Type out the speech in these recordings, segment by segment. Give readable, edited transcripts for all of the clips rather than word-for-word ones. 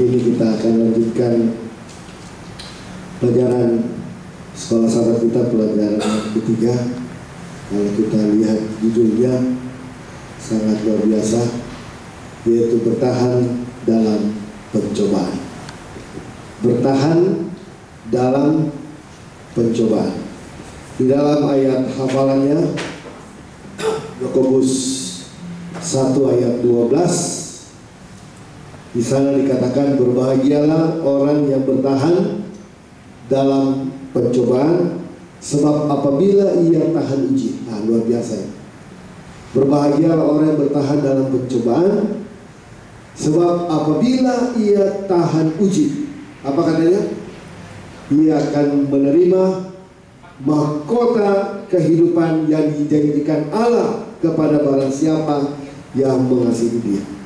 Pagi ini kita akan lanjutkan pelajaran sekolah sahabat kita, pelajaran yang ketiga. Kalau kita lihat judulnya sangat luar biasa, yaitu bertahan dalam pencobaan. Bertahan dalam pencobaan. Di dalam ayat hafalannya Yakobus 1 ayat 12, di sana dikatakan, berbahagialah orang yang bertahan dalam pencobaan, sebab apabila ia tahan uji. Nah, luar biasa ya. Berbahagialah orang yang bertahan dalam pencobaan, sebab apabila ia tahan uji, apa katanya? Ia akan menerima mahkota kehidupan yang dijanjikan Allah kepada barang siapa yang mengasihi Dia.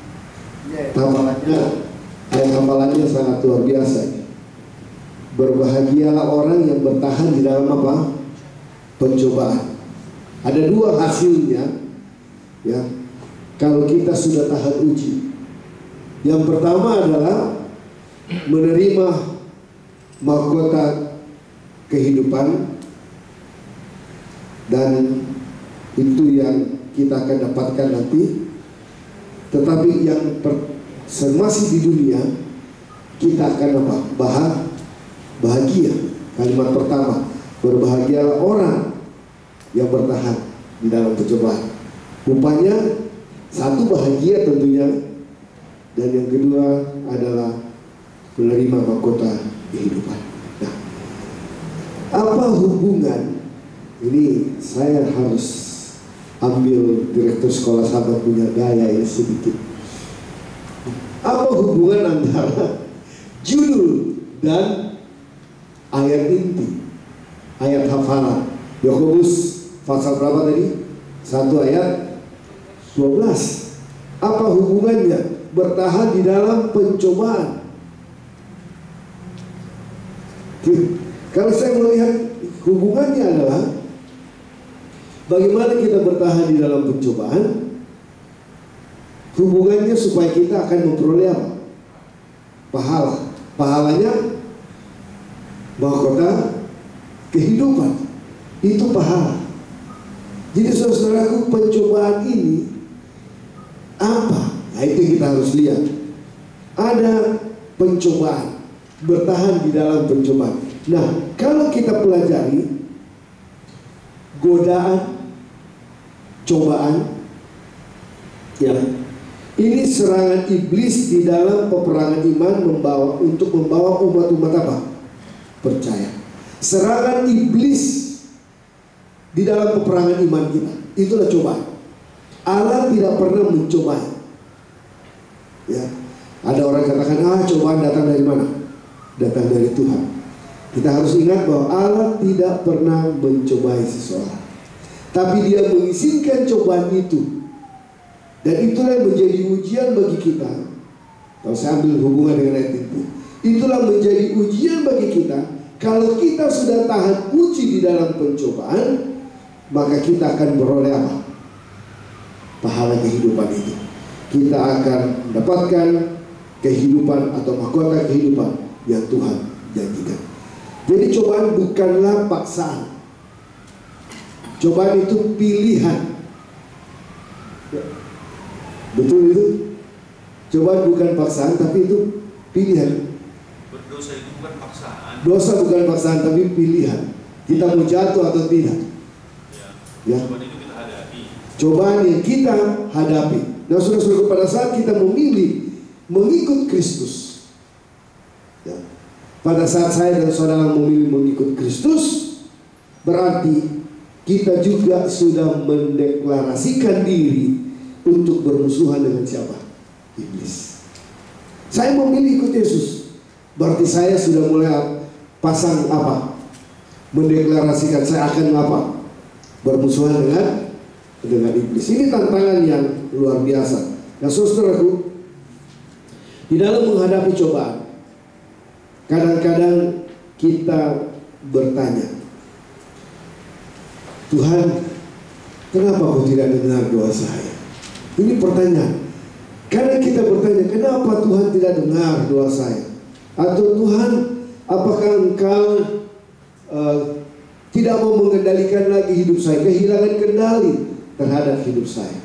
Hafalannya sangat luar biasa. Berbahagialah orang yang bertahan di dalam apa? Pencobaan. Ada dua hasilnya, ya. Kalau kita sudah tahan uji, yang pertama adalah menerima mahkota kehidupan, dan itu yang kita akan dapatkan nanti. Tetapi yang masih di dunia, kita akan apa? Bahagia. Kalimat pertama, berbahagialah orang yang bertahan di dalam pencobaan. Rupanya satu bahagia tentunya, dan yang kedua adalah menerima mahkota kehidupan. Nah, apa hubungan ini? Saya harus ambil direktur sekolah sahabat punya gaya ini sedikit. Apa hubungan antara judul dan ayat inti, ayat hafalan? Yakobus pasal berapa tadi? 1 ayat 12. Apa hubungannya bertahan di dalam pencobaan? Kalau saya melihat hubungannya adalah bagaimana kita bertahan di dalam pencobaan. Hubungannya supaya kita akan memperoleh apa? Pahala. Pahalanya mahkota kehidupan. Itu pahala. Jadi saudaraku, pencobaan ini apa? Nah, itu kita harus lihat. Ada pencobaan, bertahan di dalam pencobaan. Nah, kalau kita pelajari godaan, cobaan, ya, ini serangan iblis di dalam peperangan iman untuk membawa umat-umat apa? Percaya. Serangan iblis di dalam peperangan iman kita, itulah cobaan. Allah tidak pernah mencobai. Ya, ada orang katakan, cobaan datang dari mana? Datang dari Tuhan. Kita harus ingat bahwa Allah tidak pernah mencobai seseorang, tapi Dia mengizinkan cobaan itu. Dan itulah yang menjadi ujian bagi kita. Kalau saya ambil hubungan dengan ayat itu, itulah menjadi ujian bagi kita. Kalau kita sudah tahan uji di dalam pencobaan, maka kita akan beroleh apa? Pahala kehidupan itu. Kita akan mendapatkan kehidupan atau mahkota kehidupan yang Tuhan janjikan. Jadi cobaan bukanlah paksaan. Cobaan itu pilihan. Betul itu? Cobaan bukan paksaan, tapi itu pilihan. Berdosa itu bukan paksaan. Dosa bukan paksaan, tapi pilihan. Kita mau jatuh atau tidak. Ya. Cobaan itu kita hadapi. Cobaan yang kita hadapi. Nah, saudara-saudara, pada saat kita memilih mengikut Kristus, ya, pada saat saya dan saudara memilih mengikut Kristus, berarti kita juga sudah mendeklarasikan diri untuk bermusuhan dengan siapa? Iblis. Saya memilih ikut Yesus, berarti saya sudah mulai pasang apa? Mendeklarasikan saya akan apa? Bermusuhan dengan iblis. Ini tantangan yang luar biasa. Nah, saudaraku, di dalam menghadapi cobaan, kadang-kadang kita bertanya, Tuhan, kenapa Kau tidak dengar doa saya? Ini pertanyaan. Karena kita bertanya, kenapa Tuhan tidak dengar doa saya? Atau Tuhan, apakah Engkau tidak mau mengendalikan lagi hidup saya, kehilangan kendali terhadap hidup saya?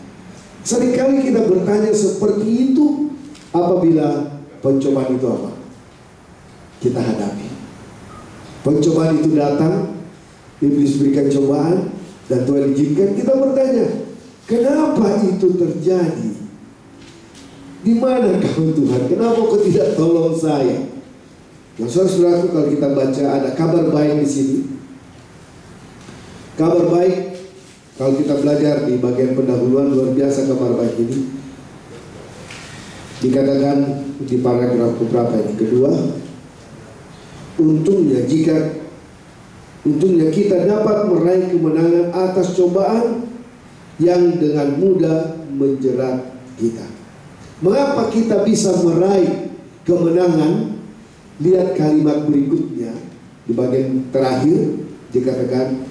Seringkali kita bertanya seperti itu apabila pencobaan itu apa? Kita hadapi. Pencobaan itu datang, iblis berikan cobaan, dan Tuhan izinkan. Kita bertanya, kenapa itu terjadi? Di mana kau Tuhan? Kenapa kau tidak tolong saya? Nah, saudara-saudaraku, kalau kita baca ada kabar baik di sini. Kabar baik, kalau kita belajar di bagian pendahuluan, luar biasa kabar baik ini. Dikatakan di paragraf beberapa ini, kedua, untungnya kita dapat meraih kemenangan atas cobaan yang dengan mudah menjerat kita. Mengapa kita bisa meraih kemenangan? Lihat kalimat berikutnya di bagian terakhir, dikatakan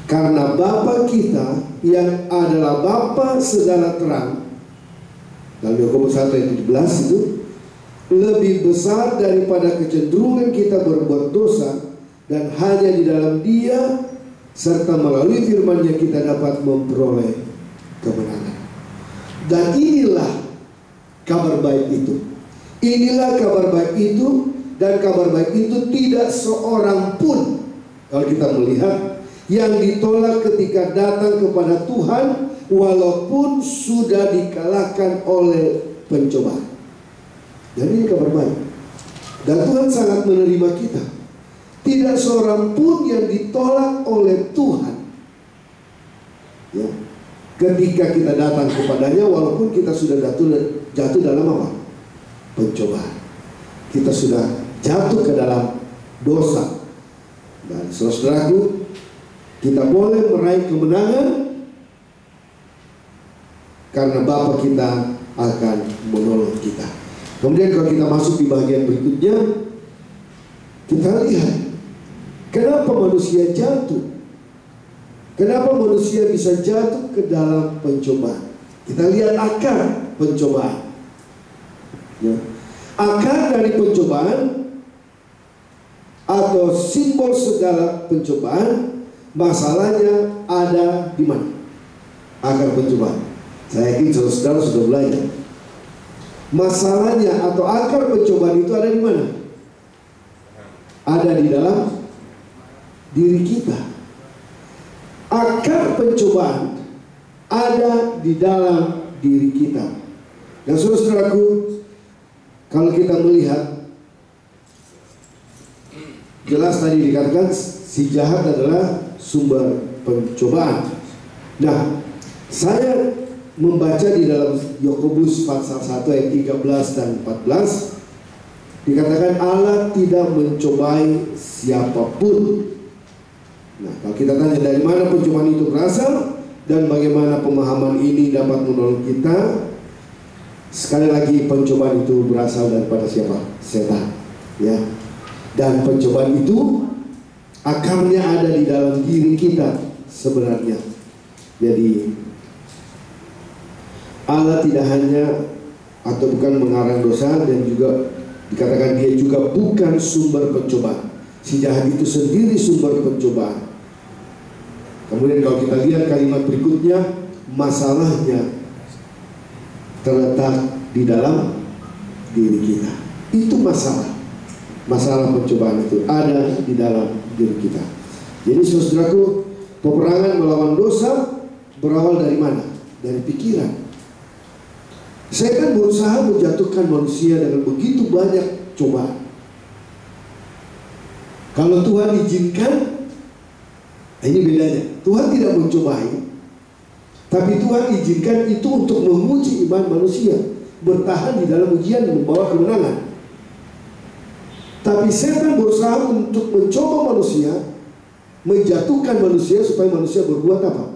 karena Bapa kita yang adalah Bapa segala terang, dalam Yakobus 1:17 itu, lebih besar daripada kecenderungan kita berbuat dosa, dan hanya di dalam Dia serta melalui firman-Nya kita dapat memperoleh kemenangan. Dan inilah kabar baik itu. Inilah kabar baik itu. Dan kabar baik itu tidak seorang pun, kalau kita melihat, yang ditolak ketika datang kepada Tuhan, walaupun sudah dikalahkan oleh pencobaan. Jadi ini kabar baik. Dan Tuhan sangat menerima kita. Tidak seorang pun yang ditolak oleh Tuhan, ya, ketika kita datang kepadanya, walaupun kita sudah jatuh dalam apa? Pencobaan. Kita sudah jatuh ke dalam dosa. Dan saudaraku, kita boleh meraih kemenangan karena Bapa kita akan menolong kita. Kemudian kalau kita masuk di bagian berikutnya, kita lihat kenapa manusia jatuh. Kenapa manusia bisa jatuh ke dalam pencobaan. Kita lihat akar pencobaan, ya. Akar dari pencobaan atau simbol segala pencobaan, masalahnya ada di mana? Akar pencobaan. Saya yakin saudara-saudara sudah belajar. Masalahnya atau akar pencobaan itu ada di mana? Ada di dalam diri kita. Akar pencobaan ada di dalam diri kita. Dan saudara-saudaraku, kalau kita melihat, jelas tadi dikatakan si jahat adalah sumber pencobaan. Nah, saya membaca di dalam Yakobus pasal 1 ayat 13 dan 14, dikatakan Allah tidak mencobai siapapun. Nah, kalau kita tanya dari mana pencobaan itu berasal dan bagaimana pemahaman ini dapat menolong kita, sekali lagi pencobaan itu berasal daripada siapa? Setan, ya. Dan pencobaan itu akarnya ada di dalam diri kita sebenarnya. Jadi Allah tidak hanya atau bukan mengarang dosa, dan juga dikatakan Dia juga bukan sumber pencobaan. Si jahat itu sendiri sumber pencobaan. Kemudian kalau kita lihat kalimat berikutnya, masalahnya terletak di dalam diri kita. Itu masalah pencobaan itu ada di dalam diri kita. Jadi saudaraku, peperangan melawan dosa berawal dari mana? Dari pikiran. Setan berusaha menjatuhkan manusia dengan begitu banyak cobaan. Kalau Tuhan izinkan, ini bedanya. Tuhan tidak mencobai, tapi Tuhan izinkan itu untuk menguji iman manusia, bertahan di dalam ujian dan membawa kemenangan. Tapi setan berusaha untuk mencoba manusia, menjatuhkan manusia supaya manusia berbuat apa?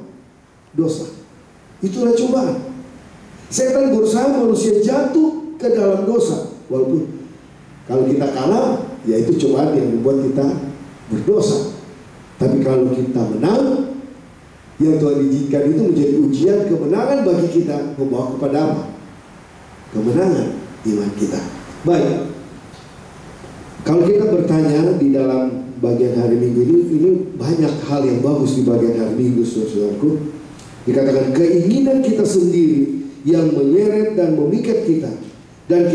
Dosa. Itulah cobaan. Setan berusaha manusia jatuh ke dalam dosa, walaupun kalau kita kalah, ya itu cobaan yang membuat kita berdosa. Tapi kalau kita menang, yang Tuhan izinkan itu menjadi ujian kemenangan bagi kita, membawa kepada apa? kemenangan iman kita. Baik, kalau kita bertanya di dalam bagian hari Minggu ini banyak hal yang bagus di bagian hari Minggu, saudaraku. Dikatakan keinginan kita sendiri yang menyeret dan memikat kita, dan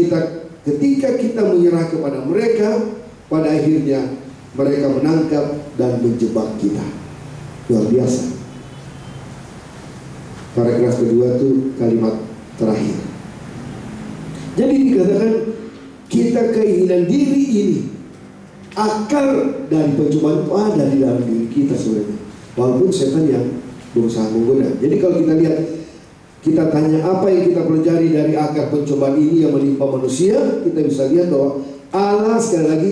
ketika kita menyerah kepada mereka, pada akhirnya mereka menangkap dan menjebak kita. Luar biasa. Paragraf kedua itu kalimat terakhir. Jadi dikatakan kita keinginan diri ini, akar dari pencobaan itu ada di dalam diri kita sebenarnya. Walaupun setan yang berusaha menggoda. Jadi kalau kita lihat, kita tanya apa yang kita pelajari dari akar pencobaan ini yang menimpa manusia, kita bisa lihat bahwa Allah, sekali lagi,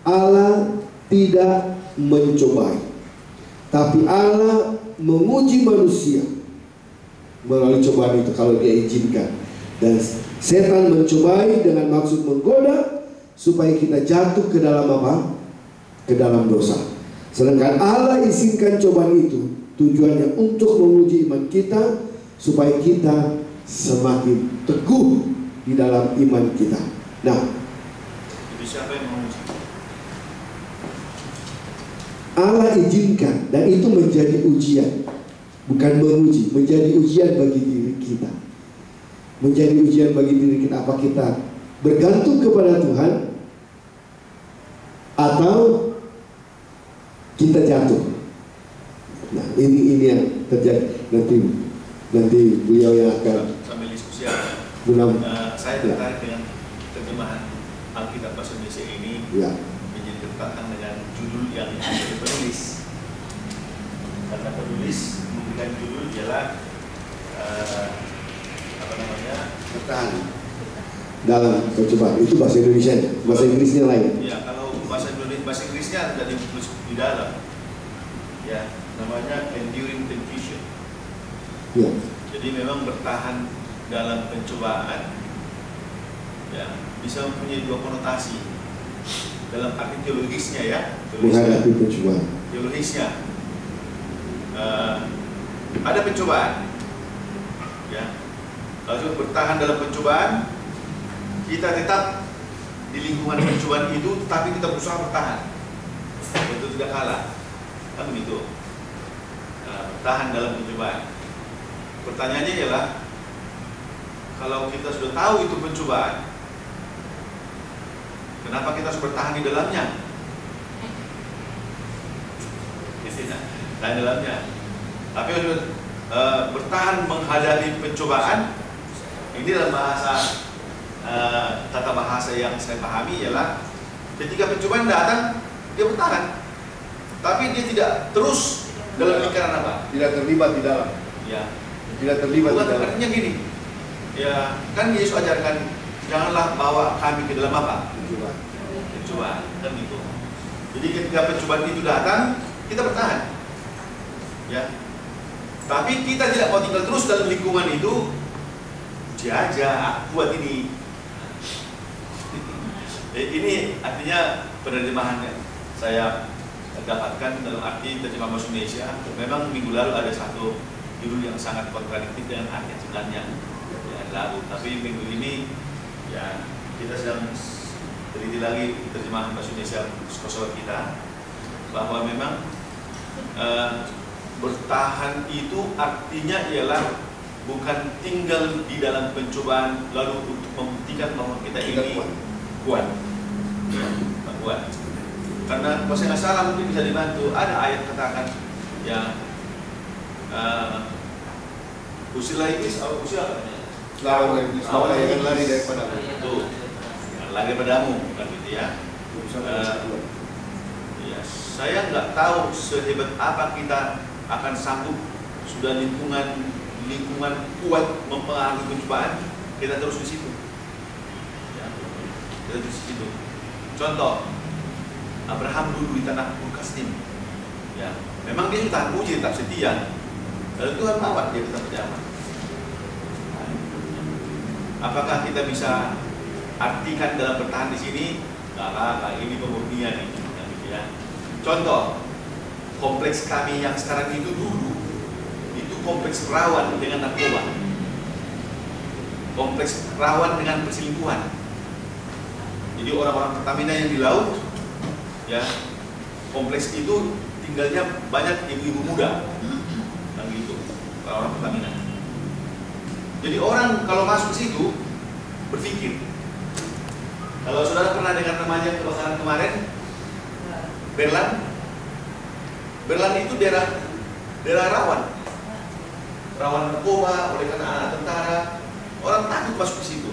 Allah tidak mencobai, tapi Allah menguji manusia melalui cobaan itu kalau dia izinkan. Dan setan mencobai dengan maksud menggoda supaya kita jatuh ke dalam apa? Ke dalam dosa. Sedangkan Allah izinkan cobaan itu tujuannya untuk menguji iman kita, supaya kita semakin teguh di dalam iman kita. Nah, jadi siapa yang menguji? Allah izinkan, dan itu menjadi ujian. Bukan menguji, menjadi ujian bagi diri kita. Menjadi ujian bagi diri kita. Apa kita bergantung kepada Tuhan, atau kita jatuh? Nah, ini yang terjadi. Nanti beliau yang akan sambil diskusi. Saya tertarik dengan terjemahan Alkitab Bahasa Indonesia ini, menjadi tertarik dengan judul yang dari penulis. Karena penulis memberikan judul ialah bertahan dalam percobaan. Itu bahasa Indonesia, bahasa Inggrisnya lain. Ya, kalau bahasa Inggrisnya ada ditulis di dalam. Ya, namanya enduring temptation. Ya. Jadi memang bertahan dalam pencobaan, ya, bisa mempunyai dua konotasi dalam arti teologisnya, ya. Menghadapi pencobaan. Teologisnya, ada pencobaan, ya. Lalu bertahan dalam pencobaan, kita tetap di lingkungan pencobaan itu, tetapi kita berusaha bertahan, untuk tidak kalah, kan begitu. Bertahan dalam pencobaan. Pertanyaannya ialah, kalau kita sudah tahu itu pencobaan, kenapa kita harus bertahan di dalamnya? Tahan di dalamnya. Tapi bertahan menghadapi pencobaan, ini dalam bahasa tata bahasa yang saya pahami ialah, ketika pencobaan datang, dia bertahan, tapi dia tidak terus dalam lingkaran apa? Tidak terlibat di dalam. Ya. Tidak terlibat di dalam. Artinya gini, ya kan Yesus ajarkan, janganlah bawa kami ke dalam apa? Pencobaan, kan gitu. Jadi ketika pencobaan itu datang, kita bertahan, ya. Tapi kita tidak mau tinggal terus dalam lingkungan itu. Aja, buat ini. Ini artinya penerjemahan yang saya dapatkan dalam arti terjemahan bahasa Indonesia. Memang minggu lalu ada satu judul yang sangat kontradiktif dengan arti yang sebenarnya, ya, lalu. Tapi minggu ini, ya, kita sedang teliti lagi terjemahan bahasa Indonesia sekolah kita, bahwa memang bertahan itu artinya ialah bukan tinggal di dalam pencobaan lalu untuk membuktikan bahwa kita ini kuat. Karena kalau saya nggak salah mungkin bisa dibantu. Ada ayat katakan, ya, usilah iblis, usia apa namanya? Lawan yang lari daripada itu, lari padamu, kan gitu ya. Ya, saya nggak tahu sehebat apa kita akan sanggup sudah lingkungan kuat mempengaruhi pencobaan, kita terus di situ. Ya, kita terus di situ. Contoh, Abraham dulu di tanah Kasdim. Ya, memang dia tahan uji, tetap setia. Lalu Tuhan bawa dia tetap berjalan. Apakah kita bisa artikan dalam bertahan di sini? Nggak, ini pemurnian ini, gitu ya. Contoh, kompleks kami yang sekarang itu dulu itu kompleks rawan dengan narkoba. kompleks rawan dengan perselingkuhan. Jadi orang-orang Pertamina yang di laut, ya, kompleks itu tinggalnya banyak ibu-ibu muda, yang gitu, orang-orang Pertamina. Jadi orang kalau masuk situ berpikir, kalau saudara pernah dengar namanya kebakaran kemarin, Berlan itu daerah rawan narkoba oleh karena anak tentara, orang takut masuk ke situ.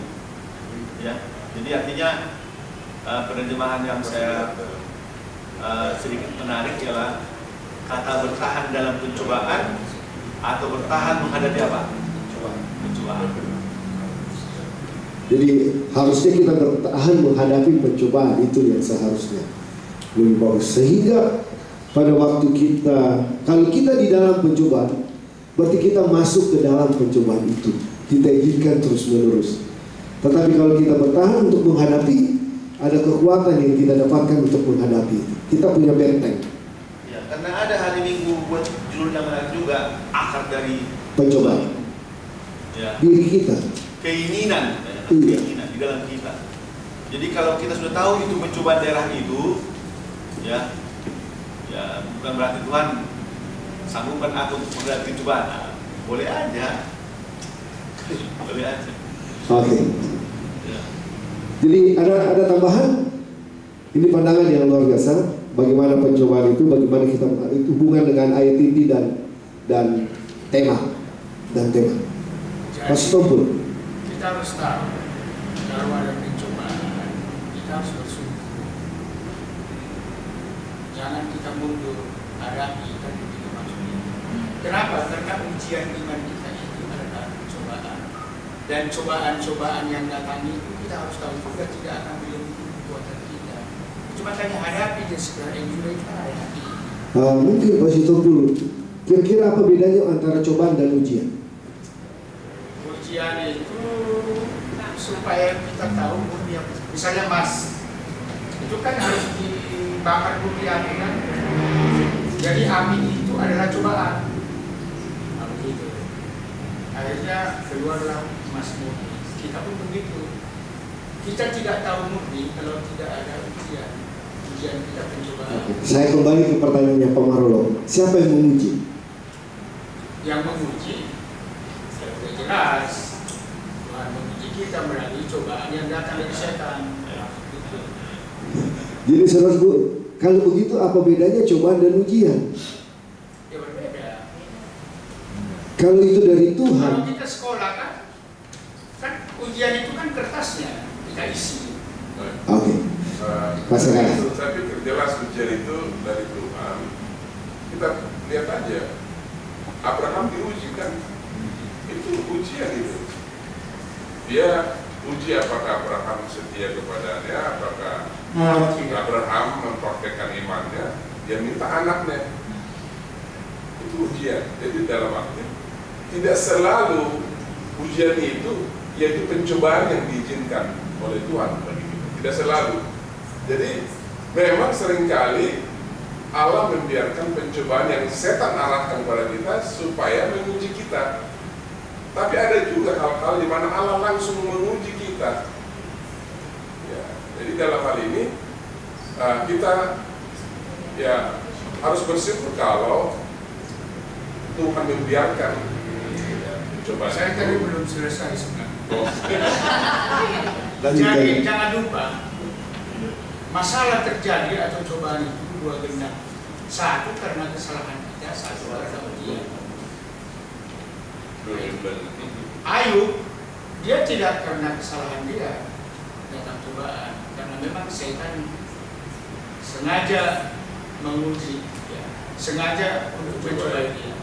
Ya, jadi artinya penerjemahan yang saya sedikit menarik ialah kata bertahan dalam pencobaan atau bertahan menghadapi apa? Pencobaan. Jadi harusnya kita bertahan menghadapi pencobaan, itu yang seharusnya lebih bagus. Sehingga pada waktu kalau kita di dalam pencobaan, berarti kita masuk ke dalam pencobaan itu, kita izinkan terus menerus. Tetapi kalau kita bertahan untuk menghadapi, ada kekuatan yang kita dapatkan untuk menghadapi. Kita punya benteng. Ya, karena ada hari Minggu buat judul yang menarik juga, akar dari pencobaan. Ya. Diri kita. Keinginan di dalam kita. Jadi kalau kita sudah tahu itu pencobaan daerah itu, ya bukan berarti Tuhan sanggupan aku menghadapi cobaan. Nah, boleh aja. Boleh aja. Oke. Ya. Jadi ada tambahan. Ini pandangan yang luar biasa. Bagaimana pencobaan itu, bagaimana kita hubungan dengan ayat ini dan tema. Mas Tompul. Kita harus tahu kalau ada pencobaan, kita harus bersungguh. Jangan kita mundur, hadapi kan begitu maksudnya. Kenapa? Karena ujian iman kita itu adalah cobaan. Dan cobaan-cobaan yang datang itu kita harus tahu juga tidak akan melindungi kekuatan kita. Cuma tanya hadapi dan segera yang juga kita hadapi. Mungkin Pak Sitompul, kira-kira apa bedanya antara cobaan dan ujian? Ujian itu supaya kita tahu misalnya emas itu kan harus dibakar bumi api kan. Jadi api itu adalah cobaan. Nah, begitu. Akhirnya keluarlah emas murni. Kita pun begitu. Kita tidak tahu murni kalau tidak ada ujian. Ujian kita pencobaan. Saya kembali ke pertanyaannya Pak Marolo. Siapa yang menguji? Yang menguji sudah jelas. Tuhan menguji kita melalui cobaan yang datang dari setan. Jadi saudaraku, kalau begitu apa bedanya cobaan dan ujian? Ya berbeda. Kalau itu dari Tuhan. Kalau kita sekolah kan ujian itu kan kertasnya kita isi. Oke. Saya pikir jelas ujian itu dari Tuhan. Kita lihat aja, Abraham diuji kan, itu ujian itu. Dia uji apakah Abraham setia kepadanya, apakah Abraham mempraktekkan imannya, dia minta anaknya. Itu ujian. Jadi dalam arti tidak selalu ujian itu yaitu pencobaan yang diizinkan oleh Tuhan bagi kita. Tidak selalu. Jadi memang seringkali Allah membiarkan pencobaan yang setan arahkan kepada kita supaya menguji kita. Tapi ada juga hal-hal di mana Allah langsung menguji kita. Ya, jadi dalam hal ini kita ya harus bersyukur kalau Tuhan membiarkan coba. Saya tadi belum selesai sebenarnya. Jadi jangan lupa masalah terjadi atau cobaan itu dua gendang. Satu karena kesalahan kita, satu karena ujian. Ayub dia tidak karena kesalahan dia datang cobaan, karena memang setan sengaja menguji, ya, sengaja untuk mencoba dia.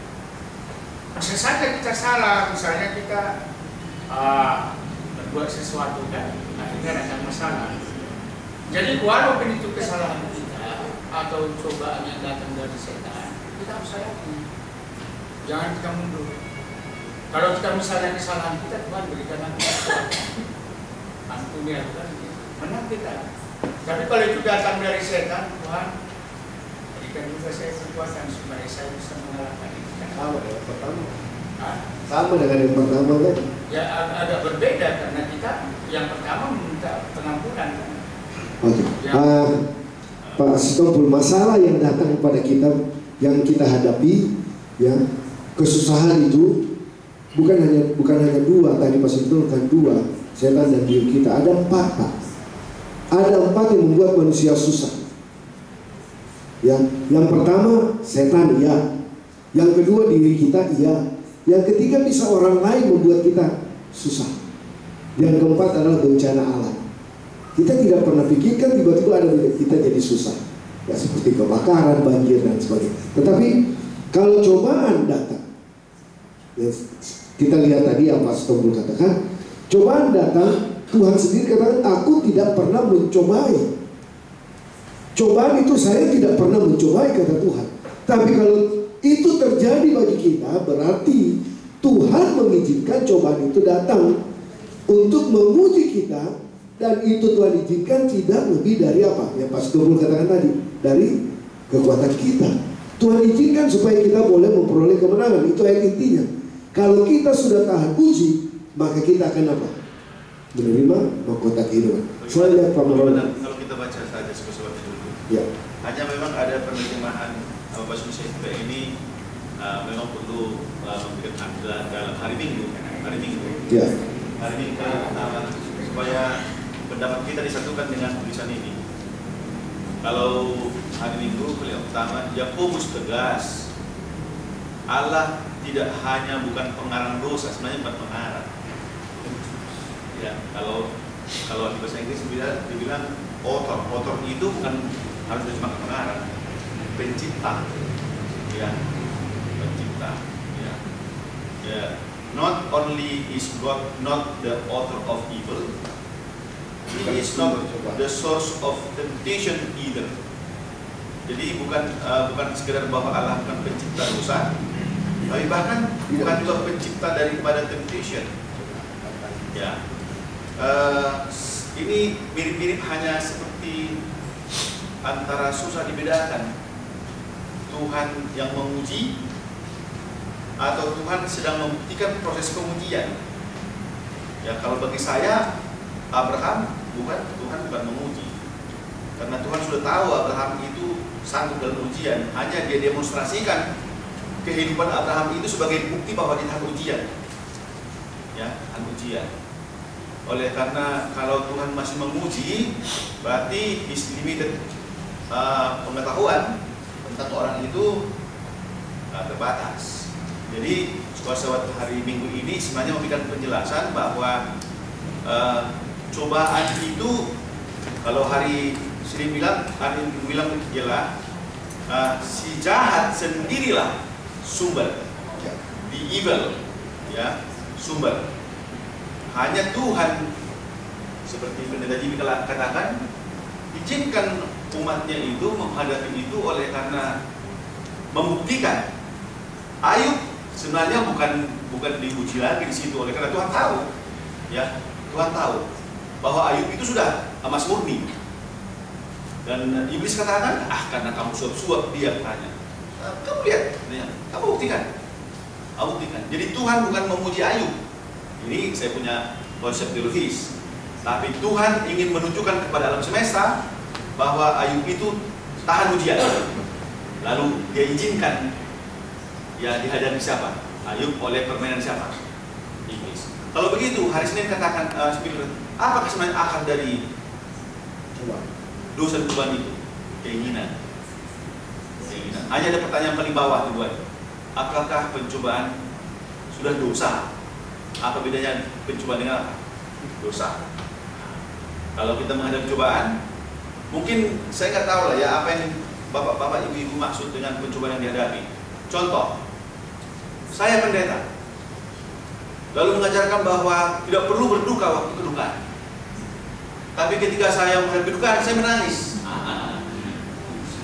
Bisa saja kita salah, misalnya kita berbuat sesuatu kan, akhirnya ada masalah. Jadi walaupun itu kesalahan kita atau cobaan yang datang dari setan, kita harus hadapi. Jangan kita mundur. Kalau kita misalnya kesalahan kita, Tuhan berikan ampuni ya Tuhan, menang kita. Tapi kalau itu datang dari setan, Tuhan berikan juga saya kekuatan supaya saya bisa mengalahkan itu. Sama dengan yang pertama. Sama dengan yang pertama kan? Ya agak berbeda karena kita yang pertama meminta pengampunan. Oke. Pak Sitompul, masalah yang datang kepada kita, yang kita hadapi, ya, kesusahan itu bukan hanya dua. Tadi Pak Sitompul kan dua, setan dan diri kita. Ada 4, Pak. Ada 4 yang membuat manusia susah. Ya, yang pertama setan, ya. Yang kedua diri kita, iya. Yang ketiga bisa orang lain membuat kita susah. Yang keempat adalah bencana alam. Kita tidak pernah pikirkan tiba-tiba ada kita jadi susah. Ya, seperti kebakaran, banjir dan sebagainya. Tetapi kalau cobaan datang, ya, kita lihat tadi yang Pak Sitompul katakan, cobaan datang, Tuhan sendiri katakan, aku tidak pernah mencobai. Cobaan itu saya tidak pernah mencobai, kata Tuhan. Tapi kalau itu terjadi bagi kita, berarti Tuhan mengizinkan cobaan itu datang untuk menguji kita, dan itu Tuhan izinkan tidak lebih dari apa? Yang Pak Sitompul katakan tadi, dari kekuatan kita. Tuhan izinkan supaya kita boleh memperoleh kemenangan. Itu ayat intinya. Kalau kita sudah tahan uji, maka kita akan apa? Menerima mahkota kehidupan. Soalnya kalau kita baca saja sesuatu dulu. Ya. Hanya memang ada penerjemahan bahasa Indonesia ini memang perlu memberikan dalam hari Minggu. Ya. Hari Minggu supaya pendapat kita disatukan dengan tulisan ini. Kalau hari Minggu yang pertama, Yakobus tegas, Allah tidak hanya bukan pengarang dosa, sebenarnya bukan pengarang. Ya, kalau di bahasa Inggris dibilang author itu bukan harus cuma pengarang, pencipta. Ya, pencipta. Ya. Ya. Not only is God not the author of evil, He is not the source of temptation either. Jadi bukan sekedar bahwa Allah bukan pencipta dosa, tapi bahkan bukan juga pencipta daripada temptation. Ya, ini mirip-mirip, hanya seperti antara susah dibedakan. Tuhan yang menguji atau Tuhan sedang membuktikan proses pengujian. Ya, kalau bagi saya Abraham Tuhan bukan menguji, karena Tuhan sudah tahu Abraham itu sanggup dalam ujian. Hanya dia demonstrasikan kehidupan Abraham itu sebagai bukti bahwa dia tahan ujian. Ya, tahan ujian. Oleh karena kalau Tuhan masih menguji, berarti his limited pengetahuan tentang orang itu terbatas. Jadi suatu hari Minggu ini sebenarnya memberikan penjelasan bahwa cobaan itu, kalau hari Senin bilang ialah si jahat sendirilah sumber, the evil, ya, sumber. Hanya Tuhan, seperti pendeta Jimmy katakan, izinkan umatnya itu menghadapi itu oleh karena membuktikan. Ayub sebenarnya bukan diuji lagi di situ, oleh karena Tuhan tahu, ya, Tuhan tahu bahwa Ayub itu sudah emas murni. Dan iblis katakan, karena kamu suap-suap dia katanya. Kamu lihat, kamu buktikan. Jadi Tuhan bukan memuji Ayub. Ini saya punya konsep teologis. Tapi Tuhan ingin menunjukkan kepada alam semesta bahwa Ayub itu tahan ujian. Lalu dia izinkan, ya, dihadapi siapa? Ayub oleh permainan siapa? Iblis. Kalau begitu, hari Senin katakan, apakah sebenarnya akar dari dosa cobaan itu? Keinginan. Hanya ada pertanyaan paling bawah tuh, buat. Apakah pencobaan sudah dosa? Apa bedanya pencobaan dengan apa? Dosa. Kalau kita menghadapi cobaan, mungkin saya nggak tahu lah ya apa yang bapak-bapak, ibu-ibu maksud dengan pencobaan yang dihadapi. Contoh, saya pendeta, lalu mengajarkan bahwa tidak perlu berduka waktu kedukaan. Tapi ketika saya menghadapi kedukaan, saya menangis.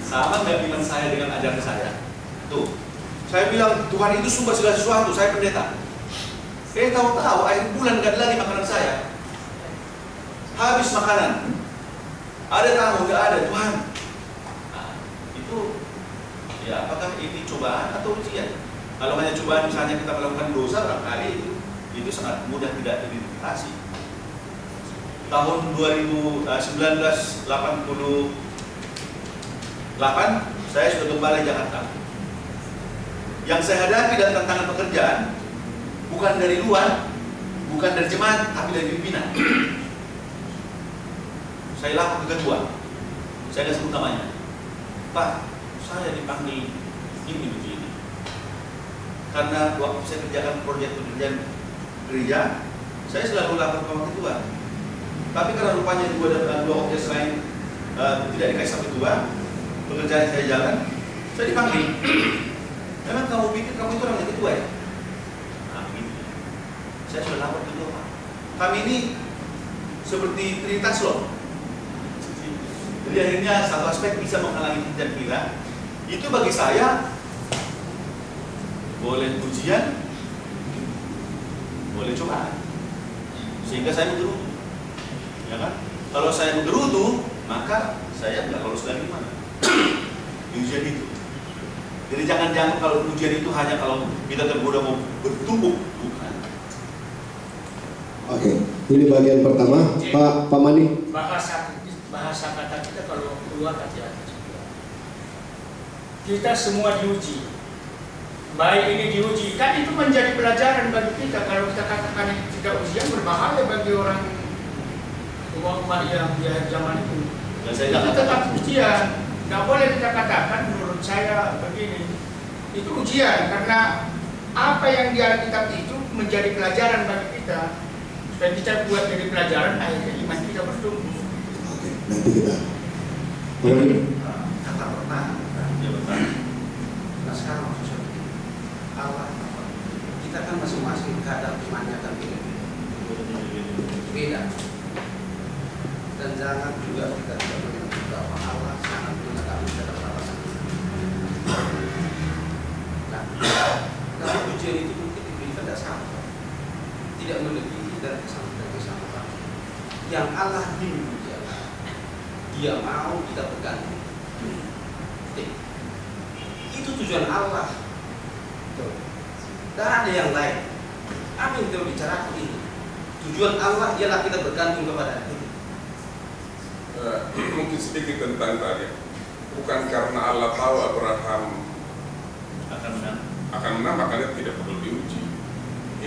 Sama nggak bilang saya dengan ajaran saya? Tuh, saya bilang Tuhan itu sumber segala sesuatu. Saya pendeta. Saya tahu-tahu akhir bulan nggak ada lagi makanan saya. Habis makanan. Ada tamu nggak ada, Tuhan. Itu, ya, apakah ini cobaan atau ujian? Kalau hanya cobaan, misalnya kita melakukan dosa, barangkali itu sangat mudah tidak teridentifikasi. Tahun 1988 saya sudah kembali Jakarta. Yang saya hadapi dan tantangan pekerjaan bukan dari luar, bukan dari jemaat, tapi dari pimpinan. Saya lapor ke ketua, saya nggak sebut namanya. Pak, saya dipanggil ini begini. Karena waktu saya kerjakan proyek pekerjaan gereja, saya selalu lapor ke ketua. Tapi karena rupanya dua objek lain tidak dikasih sama ketua, pekerjaan saya jalan, saya dipanggil. Memang kamu pikir kamu itu orang yang ketua ya? Nah, begini. Saya sudah lapor ke ketua, Pak. Kami ini seperti Trinitas loh. Jadi akhirnya satu aspek bisa menghalangi kerjaan kita. Itu bagi saya boleh ujian, boleh cobaan. Sehingga saya menggerutu. Ya kan? Kalau saya menggerutu, maka saya nggak lolos lagi mana di ujian itu. Jadi jangan kalau ujian itu hanya kalau kita tergoda mau bertumbuk, bukan. Oke, ini bagian pertama, Pak Mani. Bahasa kata kita kalau keluar hati-hati. Kita semua diuji. Baik ini diuji, kan itu menjadi pelajaran bagi kita. Kalau kita katakan tidak ujian berbahaya bagi orang umat yang di zaman itu. Kita tetap ujian. Nggak boleh kita katakan menurut saya begini. Itu ujian karena apa yang di Alkitab itu menjadi pelajaran bagi kita. Supaya kita buat jadi pelajaran, akhirnya iman kita bertumbuh. Oke, nanti kita. Kata pertama, nah sekarang maksudnya Allah, kita kan masing-masing kadar imannya kan beda. Dan jangan juga kita tidak mengerti bahwa Allah sangat mengetahui dalam alasan. Nah, kalau ujian itu mungkin diberikan tidak sama, tidak melebihi dan kesamaan. Yang Allah rindu Dia mau kita bergantung. Itu tujuan Allah. Dan ada yang lain. Apa yang kita bicarakan ini? Tujuan Allah ialah kita bergantung kepada Dia. Mungkin sedikit tentang tadi. Bukan karena Allah tahu Abraham akan menang, makanya tidak perlu diuji.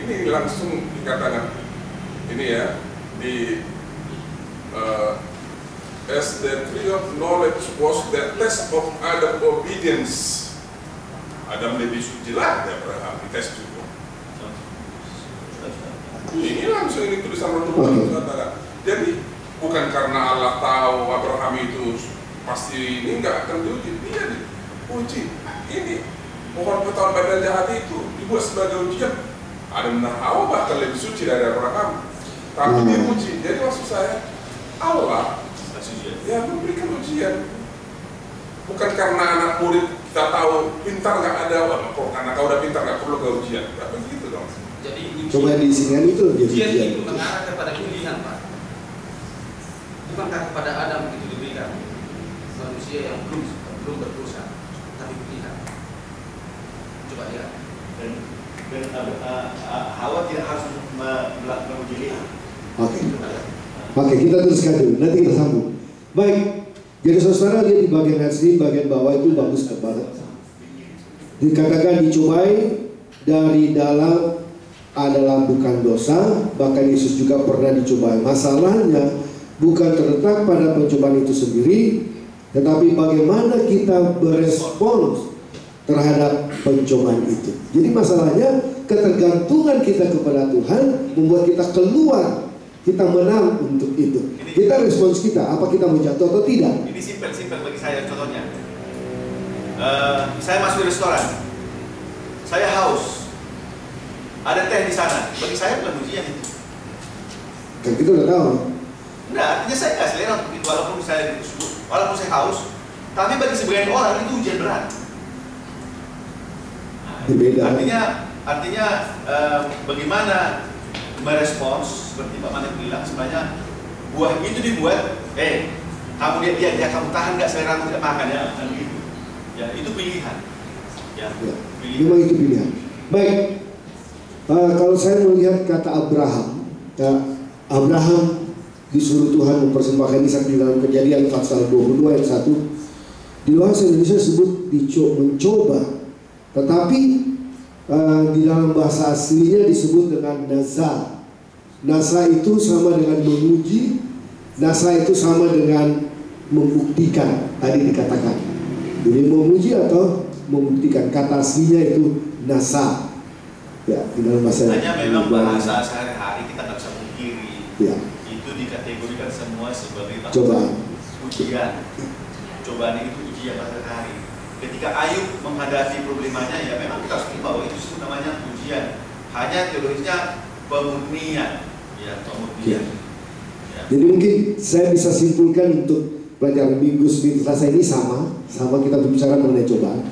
Ini langsung dikatakan. Ini ya di as the tree of knowledge was the test of Adam obedience. Adam lebih suci lah dari Abraham, dites juga. Ini langsung ini tulisan Rasul katakan. Jadi bukan karena Allah tahu Abraham itu pasti ini nggak akan diuji, dia diuji. Ini pohon ketahuan baik dan jahat itu dibuat sebagai ujian. Adam dan Hawa bahkan lebih suci dari Abraham, tapi diuji. Jadi maksud saya Allah ya memberikan ujian. Bukan karena anak murid kita tahu pintar nggak ada, karena kau udah pintar nggak perlu ke ujian. Nggak begitu dong. Jadi coba diisikan itu ujian itu mengarah kepada pilihan, Pak. Bukankah kepada Adam itu diberikan manusia yang belum berdosa, tapi pilihan. Coba lihat. Dan Hawa tidak harus melakukan ujian. Oke, kita teruskan dulu. Nanti kita sambung. Baik, jadi saudara lihat di bagian atas ini, bagian bawah itu bagus banget. Dikatakan dicobai dari dalam adalah bukan dosa, bahkan Yesus juga pernah dicobai. Masalahnya bukan terletak pada pencobaan itu sendiri, tetapi bagaimana kita berespons terhadap pencobaan itu. Jadi masalahnya ketergantungan kita kepada Tuhan membuat kita keluar, kita menang untuk itu. Kita respons kita, apa kita mau jatuh atau tidak? Ini simpel bagi saya contohnya. Saya masuk restoran, saya haus, ada teh di sana. Bagi saya bukan ujian itu. Kan kita udah tahu. Enggak, artinya saya nggak selera untuk itu walaupun saya haus. Tapi bagi sebagian orang itu ujian berat. Beda. Artinya bagaimana merespons seperti Pak Manik bilang, sebenarnya buah itu dibuat, kamu lihat dia kamu tahan nggak selera kamu tidak makan ya, gitu. Ya itu pilihan. Ya, pilihan. Memang itu pilihan. Baik, Kalau saya melihat kata Abraham, Abraham disuruh Tuhan mempersembahkan Ishak di dalam Kejadian pasal 22 ayat 1. Di bahasa Indonesia disebut mencoba, tetapi di dalam bahasa aslinya disebut dengan nazar. Nazar itu sama dengan menguji, nazar itu sama dengan membuktikan, tadi dikatakan. Jadi menguji atau membuktikan, kata aslinya itu nazar. Ya, di dalam bahasa. Hanya memang bahasa sehari-hari kita nggak bisa pungkiri. Ya. Itu dikategorikan semua sebagai Cobaan. Ujian. Cobaan itu ujian sehari-hari. Ketika Ayub menghadapi problemanya, ya memang kita harus bahwa itu namanya ujian. Hanya teorinya pemurnian, ya pemurnian. Ya. Jadi mungkin saya bisa simpulkan untuk pelajaran Minggu Selasa ini sama kita berbicara mengenai cobaan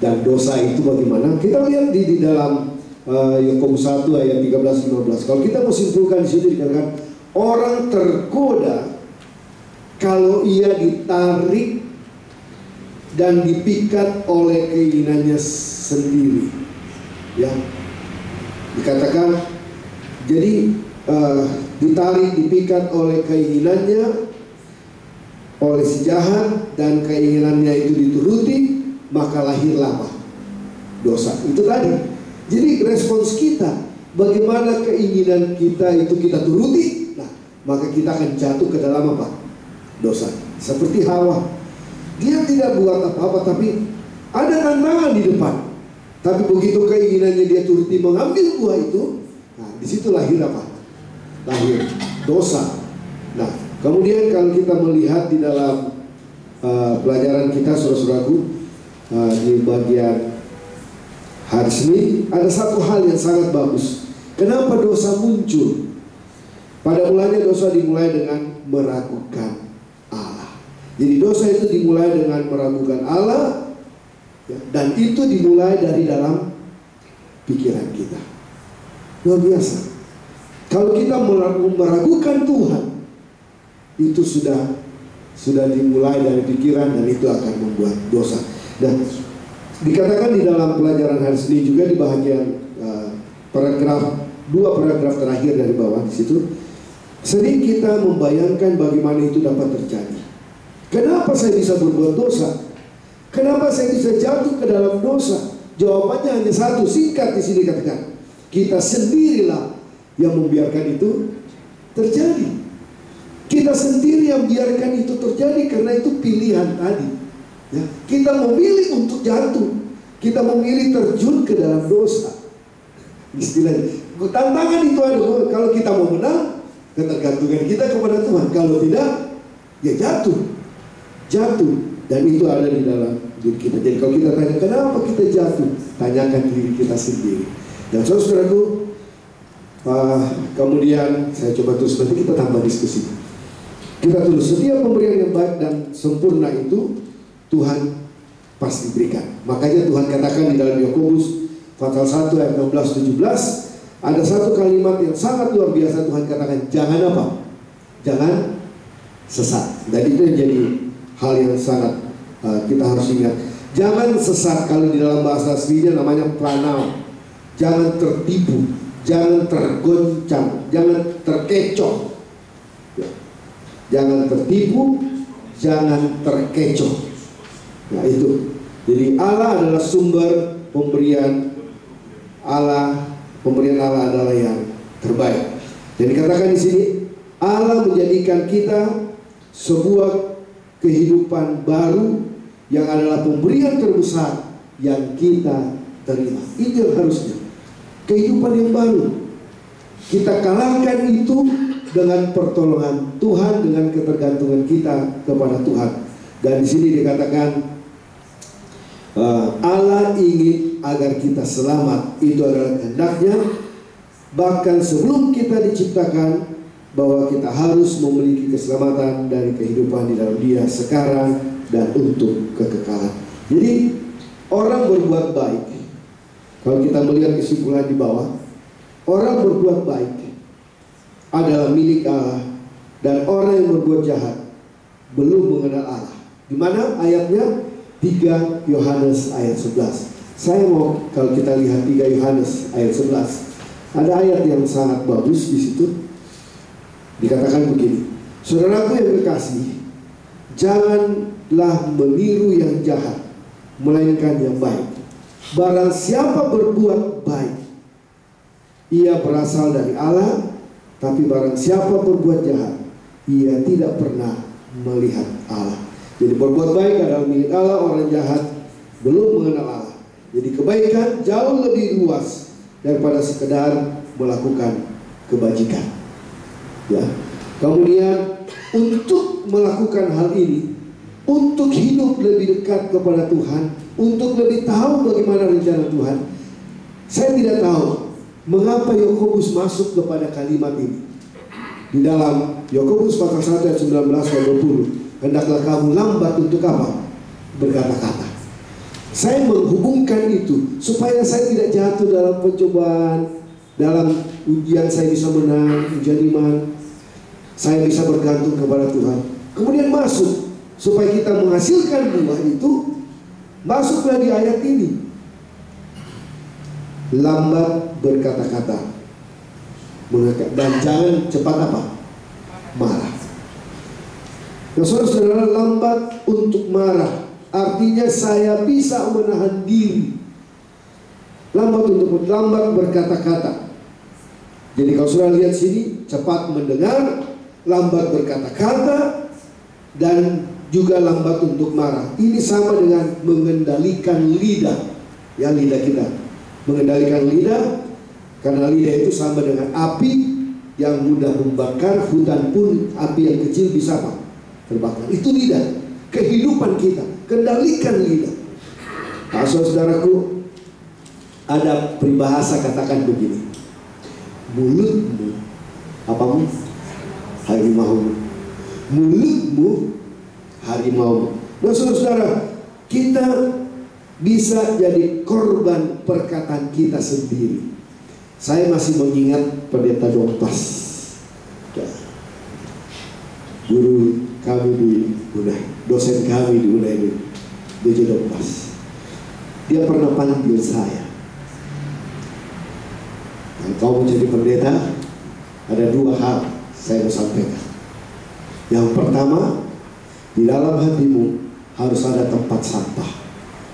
dan dosa itu bagaimana. Kita lihat di dalam Yakobus 1 ayat 13-15. Kalau kita mau simpulkan di situ dikatakan orang tergoda kalau ia ditarik dan dipikat oleh keinginannya sendiri. Ya, dikatakan jadi ditarik, dipikat oleh keinginannya, oleh si jahat, dan keinginannya itu dituruti, maka lahirlah apa? Dosa. Itu tadi. Jadi respons kita, bagaimana keinginan kita itu kita turuti, nah maka kita akan jatuh ke dalam apa? Dosa. Seperti Hawa, dia tidak buat apa-apa, tapi ada tantangan di depan. Tapi begitu keinginannya dia turuti mengambil buah itu, nah di situ lahir apa? Lahir dosa. Nah kemudian kalau kita melihat di dalam pelajaran kita, saudara-saudaraku, di bagian hari Senin, ada satu hal yang sangat bagus. Kenapa dosa muncul? Pada mulanya dosa dimulai dengan meragukan Allah. Jadi dosa itu dimulai dengan meragukan Allah, ya, dan itu dimulai dari dalam pikiran kita. Luar biasa. Kalau kita meragukan Tuhan, itu sudah dimulai dari pikiran, dan itu akan membuat dosa. Dan dikatakan di dalam pelajaran hari Senin juga di bagian dua paragraf terakhir dari bawah di situ, sering kita membayangkan bagaimana itu dapat terjadi. Kenapa saya bisa berbuat dosa? Kenapa saya bisa jatuh ke dalam dosa? Jawabannya hanya satu, singkat di sini katakan, kita sendirilah yang membiarkan itu terjadi. Kita sendiri yang biarkan itu terjadi karena itu pilihan tadi. Ya, kita memilih untuk jatuh, kita memilih terjun ke dalam dosa. Istilahnya, tantangan itu ada. Kalau kita mau menang, ketergantungan kita kepada Tuhan. Kalau tidak, ya jatuh. Dan itu ada di dalam diri kita. Jadi kalau kita tanya kenapa kita jatuh, tanyakan diri kita sendiri. Dan saudaraku, kemudian saya coba terus, nanti kita tambah diskusi. Kita tulis, setiap pemberian yang baik dan sempurna itu Tuhan pasti berikan. Makanya Tuhan katakan di dalam Yakobus pasal 1 ayat 16-17, ada satu kalimat yang sangat luar biasa. Tuhan katakan, jangan apa? Jangan sesat. Dan itu yang jadi hal yang sangat kita harus ingat. Jangan sesat, kalau di dalam bahasa aslinya namanya pranau. Jangan tertipu, jangan tergoncang, jangan terkecoh. Jangan tertipu, jangan terkecoh. Nah itu. Jadi Allah adalah sumber pemberian Allah. Pemberian Allah adalah yang terbaik. Dan dikatakan di sini, Allah menjadikan kita sebuah kehidupan baru yang adalah pemberian terbesar yang kita terima. Itu yang harusnya. Kehidupan yang baru. Kita kalahkan itu dengan pertolongan Tuhan, dengan ketergantungan kita kepada Tuhan. Dan di sini dikatakan Allah ingin agar kita selamat. Itu adalah kehendaknya. Bahkan sebelum kita diciptakan, bahwa kita harus memiliki keselamatan dari kehidupan di dalam Dia sekarang dan untuk kekekalan. Jadi orang berbuat baik, kalau kita melihat kesimpulan di bawah, orang berbuat baik adalah milik Allah, dan orang yang berbuat jahat belum mengenal Allah. Di mana ayatnya? 3 Yohanes ayat 11. Saya mau kalau kita lihat 3 Yohanes ayat 11. Ada ayat yang sangat bagus di situ. Dikatakan begini, saudaraku yang kekasih, janganlah meniru yang jahat, melainkan yang baik. Barang siapa berbuat baik, ia berasal dari Allah. Tapi barang siapa berbuat jahat, ia tidak pernah melihat Allah. Jadi berbuat baik adalah milik Allah, orang jahat belum mengenal Allah. Jadi kebaikan jauh lebih luas daripada sekedar melakukan kebajikan. Ya. Kemudian untuk melakukan hal ini, untuk hidup lebih dekat kepada Tuhan, untuk lebih tahu bagaimana rencana Tuhan, saya tidak tahu mengapa Yakobus masuk kepada kalimat ini. Di dalam Yakobus pasal 1 ayat 19 dan 20, hendaklah kamu lambat untuk apa? Berkata-kata. Saya menghubungkan itu supaya saya tidak jatuh dalam pencobaan, dalam ujian saya bisa menang, ujian iman, saya bisa bergantung kepada Tuhan. Kemudian masuk supaya kita menghasilkan buah itu, masuklah di ayat ini. Lambat berkata-kata, dan jangan cepat apa? Marah. Nah, saudara-saudara, lambat untuk marah artinya saya bisa menahan diri. Lambat berkata-kata. Jadi kalau saudara lihat sini, cepat mendengar, lambat berkata-kata, dan juga lambat untuk marah. Ini sama dengan mengendalikan lidah, ya, lidah kita. Mengendalikan lidah, karena lidah itu sama dengan api yang mudah membakar. Hutan pun api yang kecil bisa apa? Terbakar. Itu lidah, kehidupan kita. Kendalikan lidah. Nah, saudaraku, ada peribahasa katakan begini, mulutmu apamu? Harimau. Mulutmu harimau. Nah, saudara, kita bisa jadi korban perkataan kita sendiri. Saya masih mengingat Pendeta Dompas, guru kami di Unai, dosen kami di Unai, DJ Dompas. Dia pernah panggil saya, kalau kau mau jadi pendeta, ada dua hal saya mau sampaikan. Yang pertama, di dalam hatimu harus ada tempat sampah.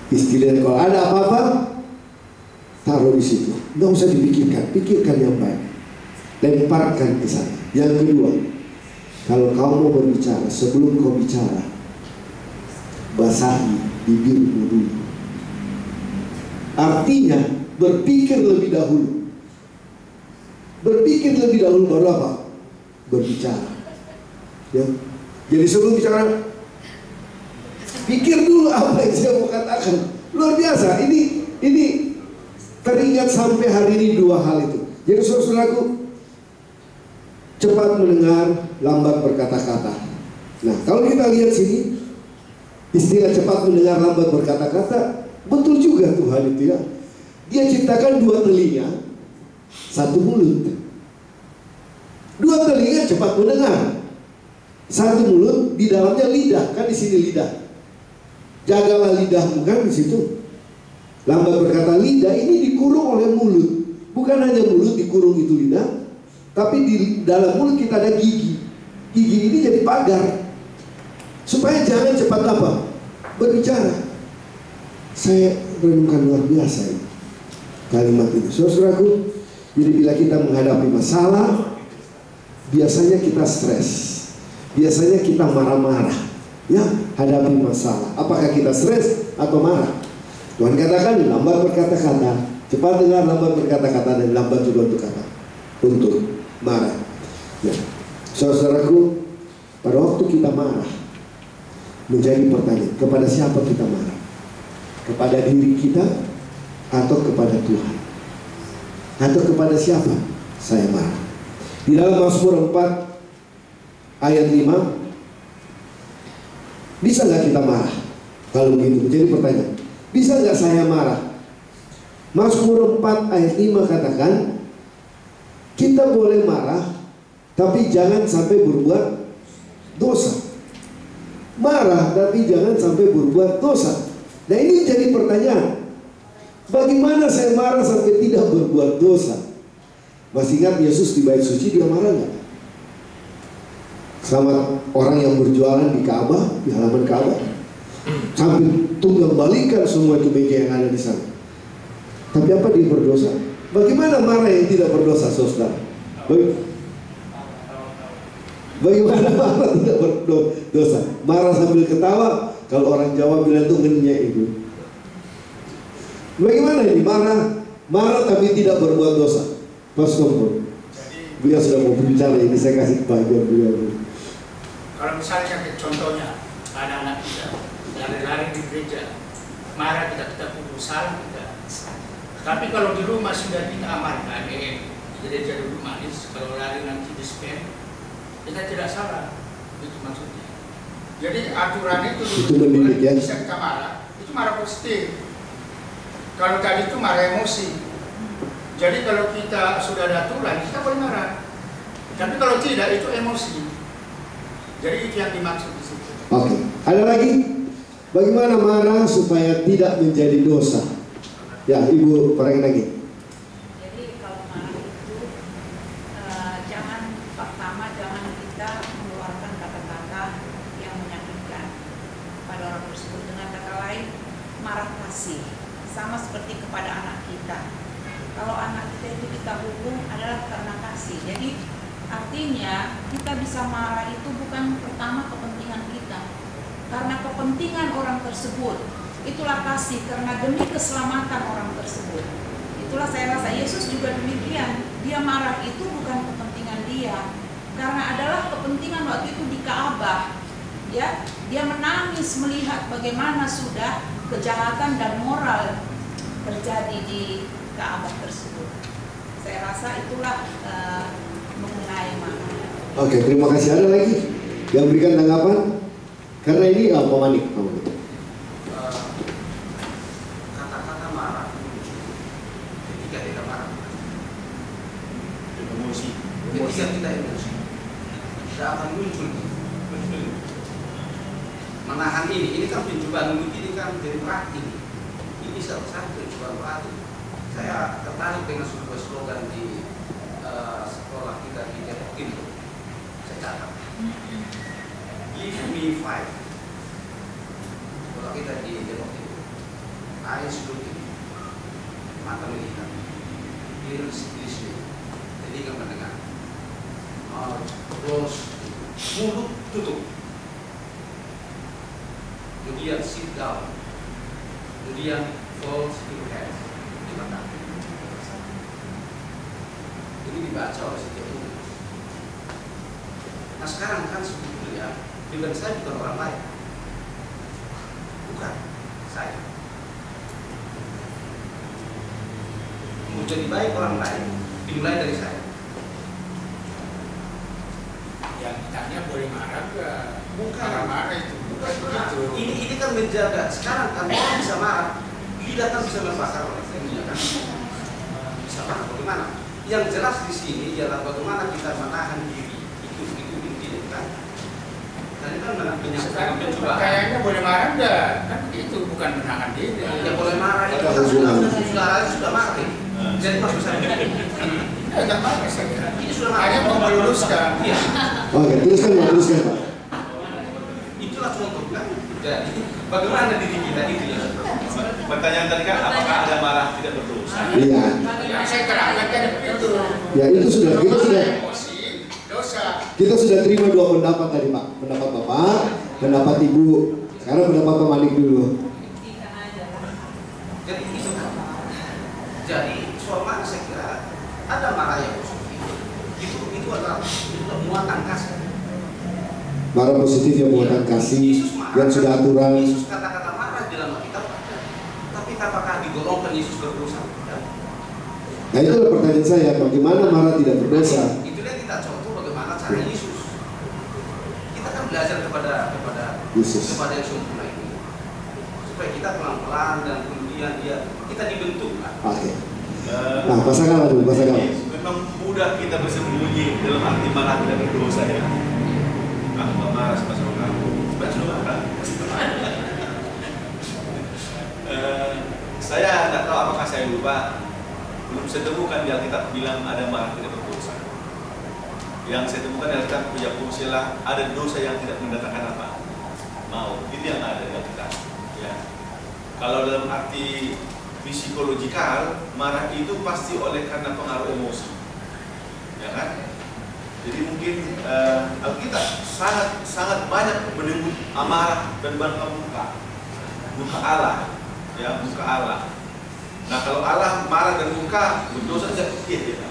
Istilahnya kalau ada apa-apa, taruh di situ. Nggak usah dipikirkan, pikirkan yang baik. Lemparkan ke sana. Yang kedua, kalau kau mau berbicara, sebelum kau bicara, basahi bibirmu dulu. Artinya berpikir lebih dahulu. Berpikir lebih dahulu baru apa? Berbicara. Ya. Jadi sebelum bicara, pikir dulu apa yang saya mau katakan. Luar biasa. Ini teringat sampai hari ini dua hal itu. Jadi saudaraku, cepat mendengar, lambat berkata-kata. Nah, kalau kita lihat sini, istilah cepat mendengar, lambat berkata-kata, betul juga Tuhan itu, ya. Dia ciptakan dua telinga, satu mulut. Dua telinga cepat mendengar, satu mulut, di dalamnya lidah, kan di sini lidah. Jagalah lidahmu, kan di situ. Lambat berkata, lidah ini dikurung oleh mulut. Bukan hanya mulut dikurung itu lidah, tapi di dalam mulut kita ada gigi. Gigi ini jadi pagar supaya jangan cepat apa? Berbicara. Saya renungkan luar biasa ini, kalimat ini, saudaraku. Jadi bila kita menghadapi masalah, biasanya kita stres, biasanya kita marah-marah, ya, hadapi masalah. Apakah kita stres atau marah? Tuhan katakan lambat berkata-kata, cepat dengar, lambat berkata-kata, dan lambat juga untuk kata, untuk marah. Ya, saudaraku, pada waktu kita marah, menjadi pertanyaan, kepada siapa kita marah? Kepada diri kita atau kepada Tuhan? Atau kepada siapa saya marah? Di dalam Mazmur 4 ayat 5, bisa nggak kita marah? Kalau begitu menjadi pertanyaan, bisa nggak saya marah? Mazmur 4 ayat 5 katakan, kita boleh marah, tapi jangan sampai berbuat dosa. Marah, tapi jangan sampai berbuat dosa. Nah, ini jadi pertanyaan, bagaimana saya marah sampai tidak berbuat dosa? Masih ingat Yesus di bait suci dia marah nggak? Sama orang yang berjualan di Ka'bah, di halaman Ka'bah, sampai tunggang balikan semua itu meja yang ada di sana. Tapi apa dia berdosa? Bagaimana marah yang tidak berdosa, saudara? Bagaimana marah tidak berdosa? Marah sambil ketawa, kalau orang Jawa bilang itu ngenyek itu. Bagaimana ini marah tapi tidak berbuat dosa? Pas Kompol, beliau sudah mau berbicara, ini saya kasih bagian beliau. Kalau misalnya contohnya anak-anak kita lari-lari di gereja, marah kita pukul salah kita. Tapi kalau di rumah sudah kita amarkan, di gereja duduk manis, kalau lari nanti di spam, kita tidak salah, itu maksudnya. Jadi aturan itu mendidik, ya? Bisa kita marah, itu marah positif. Kalau tadi itu marah emosi. Jadi kalau kita sudah ada aturan, kita boleh marah. Tapi kalau tidak, itu emosi. Jadi itu yang dimaksud di situ. Oke, ada lagi? Bagaimana marah supaya tidak menjadi dosa? Ya, Ibu parangin lagi. Jadi kalau marah itu pertama jangan kita mengeluarkan kata-kata yang menyakitkan pada orang tersebut. Dengan kata lain, marah kasih, sama seperti kepada anak kita. Kalau anak kita itu kita hukum adalah karena kasih. Jadi artinya kita bisa marah itu bukan pertama kepentingan kita, karena kepentingan orang tersebut. Itulah kasih, karena demi keselamatan orang tersebut. Itulah saya rasa Yesus juga demikian. Dia marah itu bukan kepentingan dia, karena adalah kepentingan waktu itu di Ka'bah. Ya, dia menangis melihat bagaimana sudah kejahatan dan moral terjadi di Ka'bah tersebut. Saya rasa itulah mengenai mana. Oke, terima kasih. Ada lagi yang berikan tanggapan? Karena ini Pak Manik. Kata-kata marah ketika kita marah, Emosi. ketika kita emosi, tidak akan muncul. Menahan ini kan pencobaan dulu, ini kan dari praktik. Ini salah satu pencobaan praktik. Saya tertarik dengan sebuah slogan di sekolah kita di Depok Timur. Saya catat, give me 5. Sekolah kita di Depok Timur, eyes looking, mata melihat, ears listening, telinga mendengar, terus mulut tutup, kemudian sit down, kemudian fold your hands. Ini dibaca oleh setiap umur. Nah sekarang kan sebetulnya dengan saya bukan orang lain, bukan saya. Mau jadi baik orang lain dimulai dari saya. Yang ditanya boleh marah nggak? Bukan Marah itu bukan begitu. Ini kan menjaga. Sekarang kan orang bisa marah, lidah kan bisa membakar oleh dunia kan. Bisa marah bagaimana? Yang jelas di sini ialah bagaimana kita menahan diri. Itu intinya kan. Dan itu kan Sekarang menyangkut kayaknya boleh marah nggak? Kan itu bukan menahan diri. yang boleh marah itu kan sudah marah ini. Jadi maksud saya Enggak marah saya. ini sudah marah. Hanya mau meluruskan. Iya. Oke, teruskan Pak. Itulah contoh kan. Jadi bagaimana diri kita itu ya. Pertanyaan tadi kan, apakah ada marah tidak berdosa? Iya. Yang saya terangkan kan itu. Ya itu sudah Emosi, dosa. kita sudah terima dua pendapat tadi Pak. Pendapat Bapak, pendapat Ibu. Sekarang pendapat Pak Manik dulu. Jadi itu kan. Jadi soal marah saya kira ada marah yang positif. Itu adalah muatan kasih. Marah positif yang muatan kasih, yang sudah aturan. Yesus kata-kata marah di dalam Alkitab. Tapi apakah digolongkan Yesus berdosa? Nah itu adalah pertanyaan saya, bagaimana marah tidak berdosa? Itulah kita contoh bagaimana cara Yesus. Kita kan belajar kepada Yesus. kepada yang sempurna ini, supaya kita pelan-pelan dan kemudian kita dibentuk. Oke. Nah, pasangan dulu, pasangan. Memang mudah kita bersembunyi dalam arti marah tidak berdosa ya. Aku gak marah sama kamu, sebenarnya sudah marah. Saya nggak tahu apakah saya lupa, belum saya temukan di Alkitab bilang ada marah tidak berdosa. Yang saya temukan di Alkitab ialah ada dosa yang tidak mendatangkan apa? Mau. Itu yang ada di Alkitab. Ya. Kalau dalam arti psikologikal, marah itu pasti oleh karena pengaruh emosi, ya kan? Jadi mungkin Alkitab sangat banyak menyebut amarah dan bangka muka Allah, ya, muka Allah. Nah, kalau Allah marah dan muka berdosa saja, iya.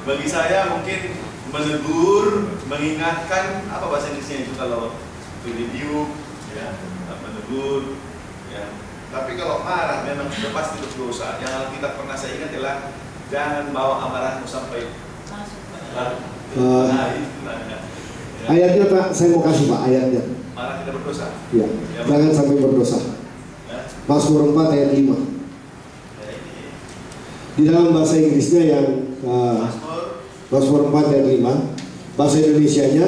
Bagi saya mungkin menegur, mengingatkan, apa bahasa Inggrisnya itu kalau rebuke, ya, menegur, ya. Tapi kalau marah memang sudah pasti berdosa. Yang Alkitab pernah saya ingat adalah jangan bawa amarahmu sampai ayatnya Pak, saya mau kasih Pak ayatnya. Marah tidak berdosa. Ya, jangan sampai berdosa. Mazmur 4 ayat 5. Di dalam bahasa Inggrisnya yang Mazmur 4 ayat 5, bahasa Indonesianya,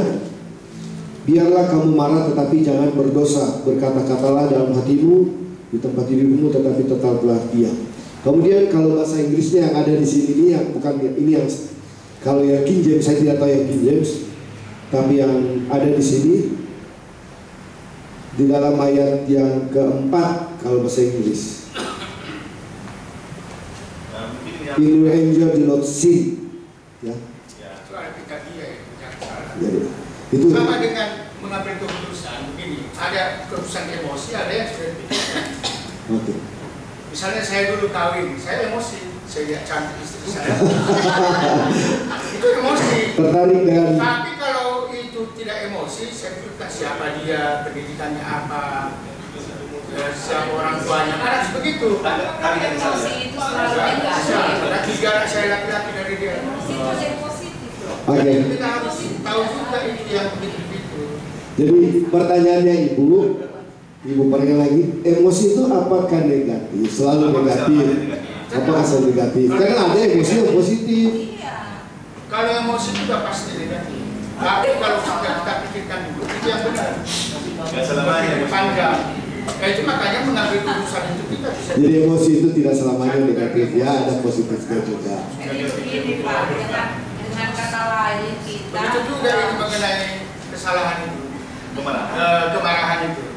biarlah kamu marah tetapi jangan berdosa, berkata-katalah dalam hatimu di tempat dirimu tetapi tetaplah diam. Kemudian kalau bahasa Inggrisnya yang ada di sini ini yang bukan ini yang kalau yang King James, saya tidak tahu yang King James, tapi yang ada di sini di dalam ayat yang keempat kalau bahasa Inggris, in your anger do not sin, ya. Itu Alkitab dia yang salah. Jadi, itu sama dengan mengambil keputusan begini, ada keputusan emosi, ada yang sudah dipikirkan. okay. Misalnya saya dulu kawin, saya emosi, saya lihat cantik istri saya. Itu emosi. Tertarik dengan. Tapi kalau itu tidak emosi, saya pikirkan siapa dia, pendidikannya apa, siapa orang tuanya, harus begitu. Emosi itu selalu negatif. Ada 3 anak saya laki-laki dari dia. Emosi itu ada yang positif loh. Oke. Jadi kita harus tahu juga itu yang begitu-begitu. Jadi pertanyaannya Ibu perhatikan lagi, emosi itu apakah negatif? Selalu negatif. Apakah selalu negatif? Karena ada emosi yang positif. Iya. Kalau emosi itu sudah pasti negatif. Tapi kalau sudah kita pikirkan dulu, itu yang benar. Gak selamanya Panjang. Itu makanya mengambil keputusan itu kita bisa. Jadi emosi itu tidak selamanya negatif, ya ada positifnya juga. Jadi begini Pak, dengan kata lain kita. Begitu juga ini mengenai kesalahan itu, kemarahan itu.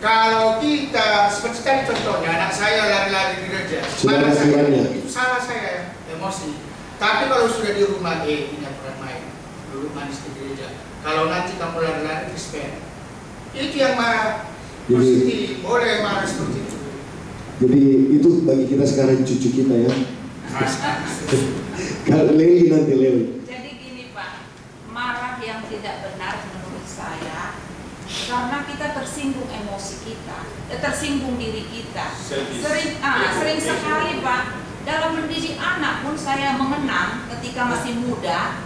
Kalau kita seperti tadi contohnya, anak saya lari-lari di gereja, marah saya, itu salah saya, emosi. Tapi kalau sudah di rumah, ini aturan main, dulu manis di gereja. Kalau nanti kamu lari-lari di spend, itu yang marah. Positif, boleh marah seperti itu. Jadi itu bagi kita sekarang cucu kita ya. Kalau Leli nanti Leli. Jadi gini Pak, marah yang tidak benar menurut saya karena kita tersinggung emosi kita, tersinggung diri kita. Sering sekali Pak, dalam mendidik anak pun saya mengenang ketika masih muda.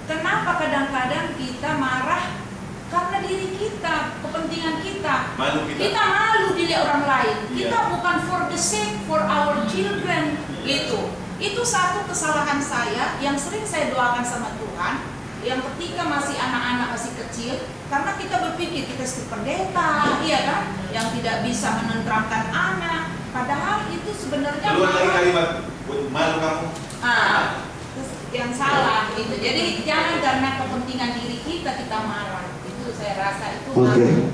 Kenapa kadang-kadang kita marah? Karena diri kita, kepentingan kita. Kita malu dilihat orang lain. Kita bukan for the sake for our children gitu. Itu satu kesalahan saya yang sering saya doakan sama Tuhan. Yang ketika masih anak-anak masih kecil, karena kita berpikir kita seperti pendeta, iya kan? Yang tidak bisa menenteramkan anak. Padahal itu sebenarnya keluar lagi kalimat malu kamu. Yang salah gitu. Jadi jangan karena kepentingan diri kita marah. Saya rasa itu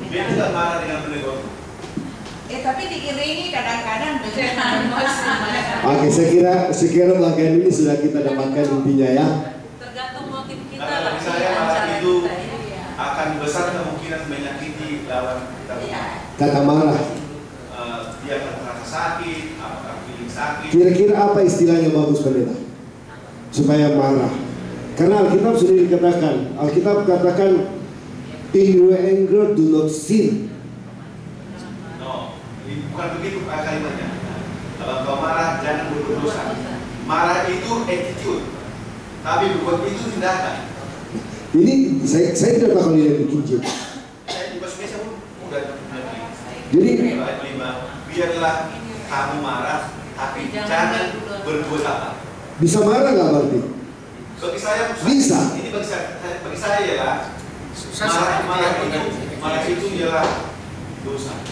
dia tidak marah dengan penegur. Tapi diiringi kadang-kadang dengan emosi. Oke, saya kira bagian ini sudah kita dapatkan intinya ya. Tergantung motif kita. Bagi saya marah itu akan besar kemungkinan menyakiti lawan kita. Kata marah. Dia akan merasa sakit, apakah feeling sakit. Kira-kira apa istilahnya bagus pendeta? Supaya marah. Karena Alkitab sudah dikatakan, Alkitab katakan in your anger do not sin. No, bukan begitu kalimatnya. Kalau kau marah jangan berbuat dosa. Marah itu attitude, tapi berbuat itu tindakan. Ini saya tidak tahu kalau yang bikin James. Saya di bahasa Indonesia pun mudah. Jadi ayat 5, biarlah kamu marah, tapi jangan berbuat apa. Bisa marah nggak berarti? Bagi saya bisa. Ini bagi saya ya lah. Marah itu ialah dosa.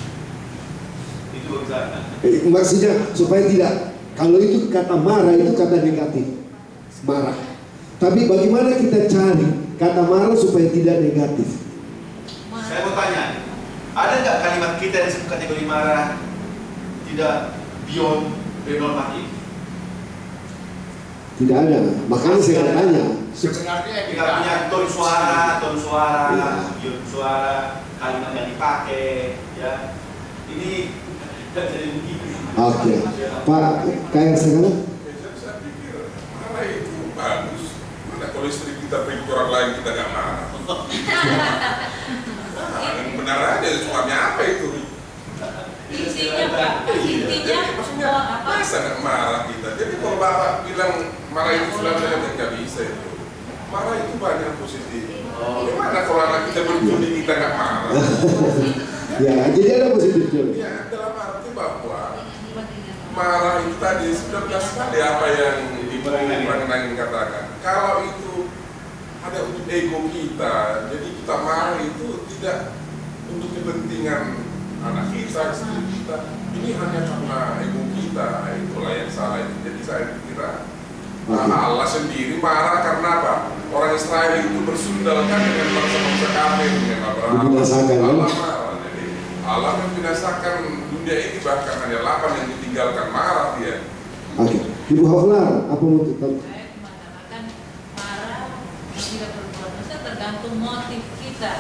Itu bagi saya. Maksudnya supaya tidak Kalau itu kata marah, itu kata negatif, marah. Tapi bagaimana kita cari kata marah supaya tidak negatif? Saya mau tanya, ada nggak kalimat kita yang disebut kategori marah tidak beyond normatif? Tidak ada. Makanya saya tanya. Sebenarnya yang Kita punya ton suara, Iya. beyond suara, kalimat yang dipakai, ya. Ini tidak jadi begitu. Oke, Pak, kayak sekarang? Saya pikir marah itu bagus. Mana kalau istri kita pergi ke orang lain kita nggak marah. Nah, benar aja suami apa itu? Intinya Pak, intinya Maksudnya apa? masa nggak marah kita? Jadi kalau bapak bilang marah itu selama-lamanya nggak bisa itu. Marah itu banyak positif. Gimana kalau anak kita berjudi kita nggak marah? Ya, jadi ada positifnya. Ya, dalam arti bahwa marah itu tadi sudah jelas sekali apa yang Ibu Nangin katakan. Kalau itu ada untuk ego kita, jadi kita marah itu tidak untuk kepentingan anak kita, istri kita. Ini hanya karena ego kita, itulah yang salah. Jadi saya kira Allah sendiri marah karena apa? Orang Israel itu bersundalkan dengan bangsa-bangsa kafir, dengan Abraham. Dibinasakan, ya? Allah marah. Jadi Allah membinasakan dunia ini, bahkan hanya 8 yang ditinggalkan, marah dia. Oke, Ibu Hoflar, apa mau kita? Saya cuma katakan marah tidak berbuat dosa tergantung motif kita,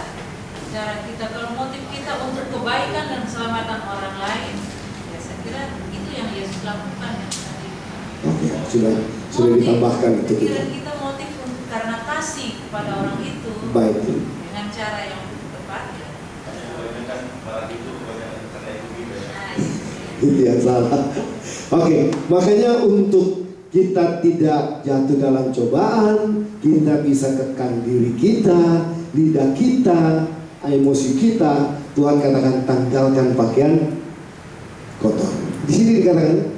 cara kita. Kalau motif kita untuk kebaikan dan keselamatan orang lain, ya saya kira itu yang Yesus lakukan ya. Oke, sudah ditambahkan itu. Pikiran kita motif untuk karena kasih kepada orang itu. Baik. Dengan cara yang tepat. Ya. Kebanyakan marah itu kebanyakan karena ego kita. Itu yang salah. Oke, makanya untuk kita tidak jatuh dalam cobaan, kita bisa kekang diri kita, lidah kita, emosi kita. Tuhan katakan tanggalkan pakaian kotor. Di sini dikatakan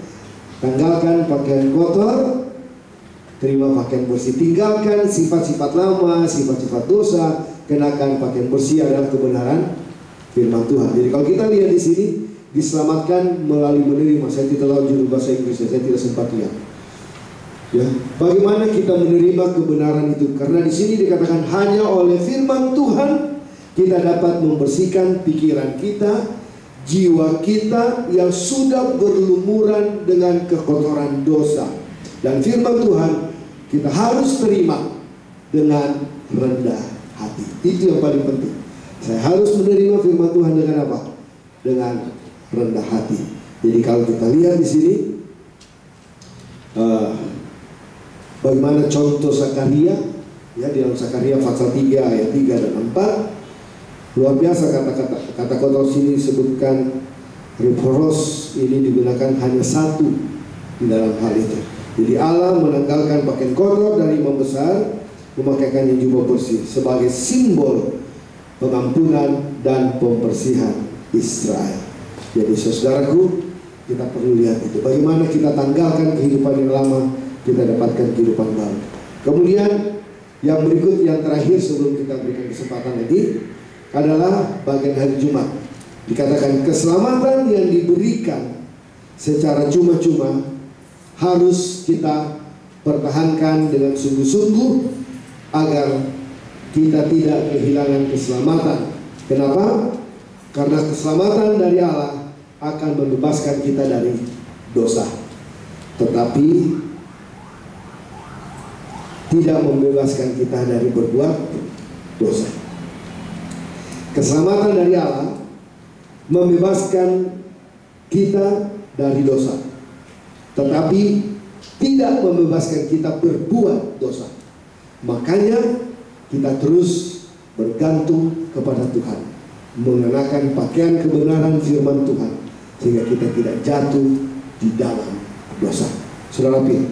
tanggalkan pakaian kotor, terima pakaian bersih. Tinggalkan sifat-sifat lama, sifat-sifat dosa, kenakan pakaian bersih adalah kebenaran firman Tuhan. Jadi kalau kita lihat di sini, diselamatkan melalui menerima. Saya tidak tahu judul bahasa Inggrisnya, saya tidak sempat lihat. Ya, bagaimana kita menerima kebenaran itu? Karena di sini dikatakan hanya oleh firman Tuhan kita dapat membersihkan pikiran kita, jiwa kita yang sudah berlumuran dengan kekotoran dosa. Dan firman Tuhan kita harus terima dengan rendah hati. Itu yang paling penting. Saya harus menerima firman Tuhan dengan apa? Dengan rendah hati. Jadi kalau kita lihat di sini, bagaimana contoh Zakaria, ya, di dalam Zakaria pasal 3 ayat 3 dan 4, luar biasa kata kotor sini disebutkan. Reporos ini digunakan hanya satu di dalam hal itu. Jadi Allah menanggalkan pakaian kotor dari imam besar, memakaikan jubah bersih sebagai simbol pengampunan dan pembersihan Israel. Jadi saudaraku, kita perlu lihat itu. Bagaimana kita tanggalkan kehidupan yang lama, kita dapatkan kehidupan baru. Kemudian yang berikut, yang terakhir sebelum kita berikan kesempatan lagi, adalah bagian hari Jumat. Dikatakan keselamatan yang diberikan secara cuma-cuma harus kita pertahankan dengan sungguh-sungguh agar kita tidak kehilangan keselamatan. Kenapa? Karena keselamatan dari Allah akan membebaskan kita dari dosa, tetapi tidak membebaskan kita dari berbuat dosa. Keselamatan dari Allah membebaskan kita dari dosa, tetapi tidak membebaskan kita berbuat dosa. Makanya kita terus bergantung kepada Tuhan, mengenakan pakaian kebenaran firman Tuhan, sehingga kita tidak jatuh di dalam dosa. Saudara Pin,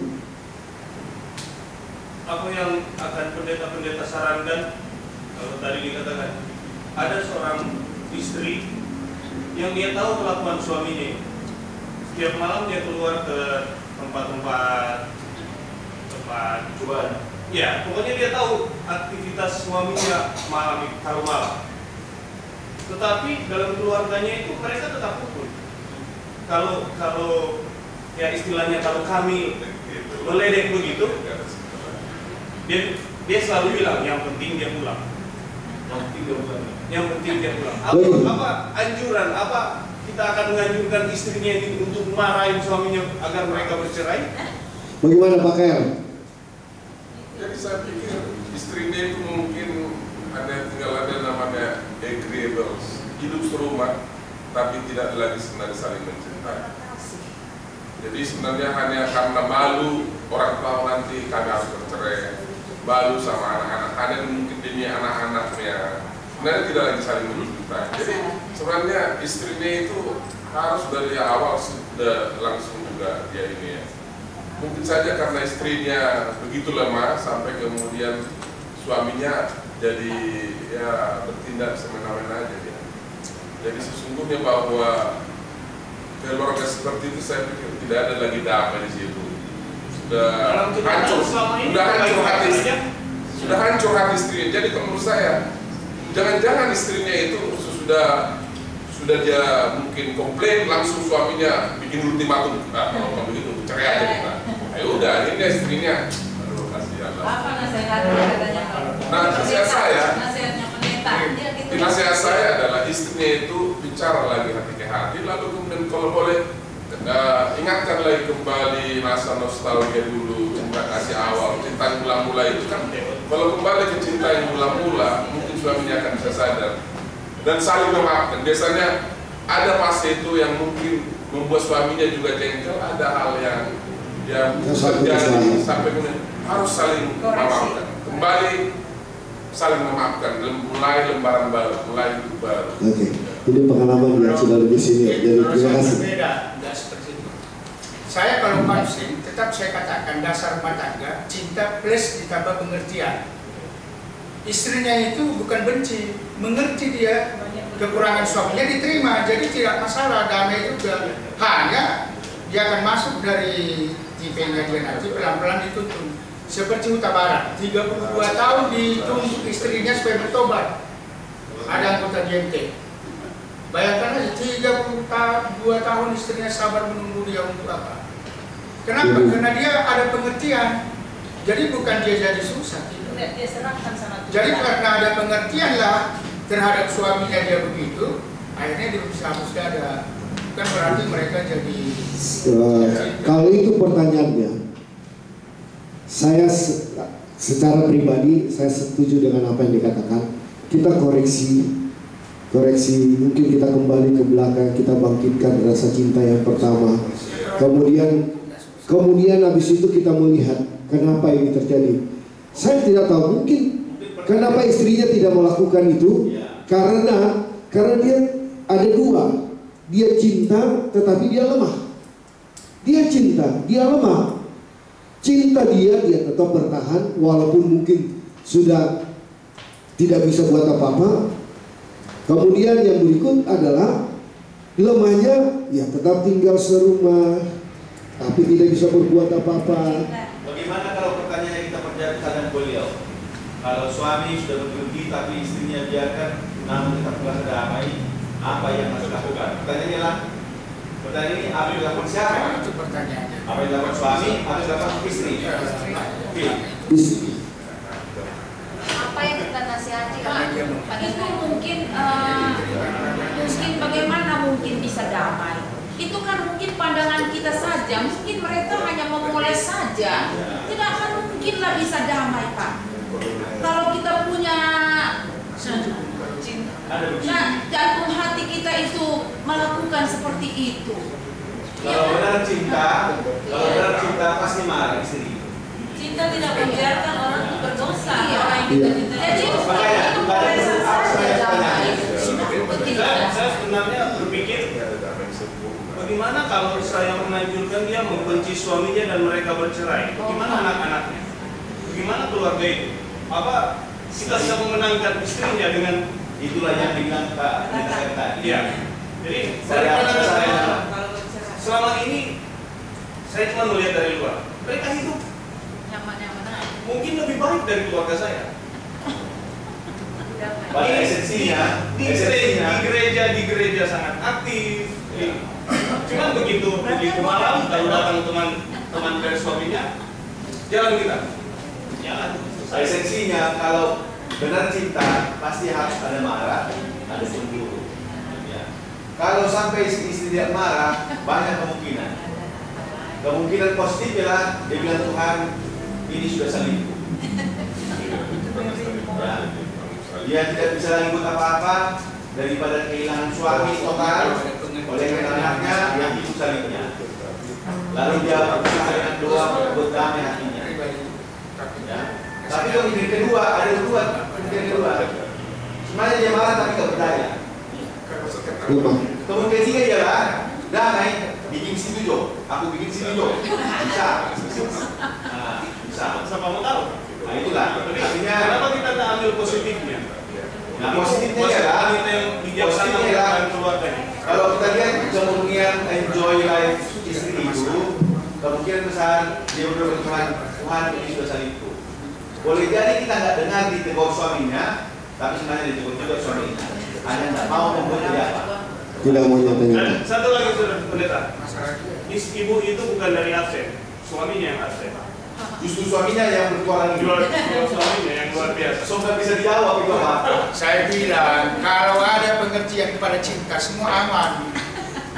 apa yang akan pendeta-pendeta sarankan? Kalau tadi dikatakan ada seorang istri yang dia tahu kelakuan suaminya, setiap malam dia keluar ke tempat cobaan. Ya, pokoknya dia tahu aktivitas suaminya malam kalau malam. Tetapi dalam keluarganya itu mereka tetap rukun. Kalau ya istilahnya kalau kami meledek begitu, dia selalu bilang yang penting dia pulang. Yang penting dia pulang. Apa anjuran? Apa kita akan menganjurkan istrinya ini untuk marahin suaminya agar mereka bercerai? Bagaimana Pak Kair? Jadi saya pikir istrinya itu mungkin tinggal ada namanya agreeables, hidup serumah tapi tidak lagi sebenarnya saling mencintai. Jadi sebenarnya hanya karena malu orang tua nanti kami harus bercerai, malu sama anak-anak, ada mungkin demi anak-anaknya, sebenarnya tidak lagi saling mencintai. Jadi sebenarnya istrinya itu harus dari awal sudah langsung juga dia ini ya. Mungkin saja karena istrinya begitu lemah sampai kemudian suaminya jadi ya bertindak semena-mena aja ya. Jadi sesungguhnya bahwa keluarga seperti itu saya pikir tidak ada lagi damai di situ. Sudah hancur hati istrinya. Jadi kalau menurut saya jangan-jangan istrinya itu sudah dia mungkin komplain langsung suaminya bikin ultimatum. Nah, kalau begitu cerai aja kita. Ya udah, ini istrinya. Aduh, kasihan lah. Apa nasihatnya katanya? Nah, nasihat saya. Nasihatnya pendeta. Nasihat saya adalah istrinya itu bicara lagi hati ke hati, lalu kemudian kalau boleh ingatkan lagi kembali masa nostalgia dulu, cinta kasih awal, cinta yang mula-mula itu kan. Kalau kembali ke cinta yang mula-mula, mungkin suaminya akan bisa sadar dan saling memaafkan. Biasanya ada fase itu yang mungkin membuat suaminya juga jengkel, ada hal yang terjadi sampai kemudian harus saling memaafkan. Kembali saling memaafkan, mulai lembaran baru, mulai hidup baru. Oke, ini pengalaman yang sudah lebih sini. Jadi terima kasih. Beda, tidak seperti itu. Saya kalau konseling, tetap saya katakan dasar rumah tangga, cinta plus ditambah pengertian. Istrinya itu bukan benci, mengerti dia kekurangan suaminya diterima, jadi tidak masalah, damai juga. Hanya dia akan masuk dari di pengadilan nanti pelan-pelan dituntun. Seperti Huta Barat, 32 tahun dituntut istrinya supaya bertobat. Ada anggota JMT. Bayangkan aja, 32 tahun istrinya sabar menunggu dia untuk apa? Kenapa? Karena dia ada pengertian. Jadi bukan dia jadi susah. Tidak, dia serahkan sama Tuhan. Jadi karena ada pengertian lah terhadap suaminya dia begitu, akhirnya dia bisa hapus dada. Bukan berarti mereka jadi. Kalau itu pertanyaannya, saya secara pribadi saya setuju dengan apa yang dikatakan. Kita koreksi, mungkin kita kembali ke belakang, kita bangkitkan rasa cinta yang pertama. Kemudian habis itu kita melihat kenapa ini terjadi. Saya tidak tahu, mungkin kenapa istrinya tidak melakukan itu, karena dia ada dua. Dia cinta tetapi dia lemah. Dia cinta, dia lemah. Cinta dia tetap bertahan walaupun mungkin sudah tidak bisa buat apa-apa. Kemudian yang berikut adalah lemahnya, ya tetap tinggal serumah tapi tidak bisa berbuat apa-apa. Bagaimana kalau pertanyaannya kita percaya dengan beliau? Kalau suami sudah pergi tapi istrinya biarkan namun tetap berasa damai, apa yang harus dilakukan? Pertanyaan ini apa yang dilakukan siapa? Itu pertanyaannya. Apa yang dilakukan suami, apa yang dilakukan istri? Apa yang kita nasihati Pak? itu mungkin bagaimana mungkin bisa damai? Itu kan mungkin pandangan kita saja, mungkin mereka hanya memoles saja, tidak akan mungkinlah bisa damai, Pak. Kalau kita punya jantung hati kita itu melakukan seperti itu. Kalau benar cinta pasti marah istri. Cinta tidak membiarkan orang itu berdosa. Iya. Orang yang kita cintai. Jadi itu memoles saja damai. Saya sebenarnya berpikir bagaimana kalau saya menganjurkan dia membenci suaminya dan mereka bercerai? Bagaimana anak-anaknya? Bagaimana keluarga itu? Apa kita bisa memenangkan istrinya dengan Itulah yang dibilang Pak tadi. Iya. Jadi selama ini saya cuma melihat dari luar. Mereka hidup Nyaman-nyaman aja. mungkin lebih baik dari keluarga saya. Pada esensinya, Di gereja sangat aktif. Tapi kan begitu malam kalau datang teman dari suaminya, jalan kita. Jalan. Esensinya kalau benar cinta pasti harus ada marah, ada cemburu. Ya. Kalau sampai istri tidak marah, banyak kemungkinan. Kemungkinan positif adalah dia bilang Tuhan ini sudah selingkuh. Ya. Dia tidak bisa lagi buat apa-apa daripada kehilangan suami total oleh anaknya yang itu salibnya. Lalu dia berusaha dengan doa berdamai hatinya. Ya. Tapi kemungkinan kedua ada kemungkinan kedua. Sebenarnya dia marah tapi tidak berdaya. Kemungkinan ketiga ialah damai, bikin situ aku bikin situ bisa. Bisa. Siapa mau tahu? Nah itulah. Artinya Kenapa kita tak ambil positifnya? Nah positifnya adalah kita yang bijaksana dengan keluarganya. kalau kita lihat kemungkinan enjoy life istri itu, kemungkinan besar dia berdoa Tuhan, Tuhan ini sudah selingkuh. Boleh jadi kita nggak dengar ditegur suaminya, tapi sebenarnya ditegur juga suaminya. Hanya nggak mau membuat dia apa. Tidak mau nyata-nyata. Dan satu lagi saudara pendeta, ibu itu bukan dari absen, suaminya yang absen. Justru suaminya yang bertualang Jual suaminya yang luar biasa. So nggak bisa dijawab itu apa? Saya bilang kalau ada pengertian kepada cinta semua aman.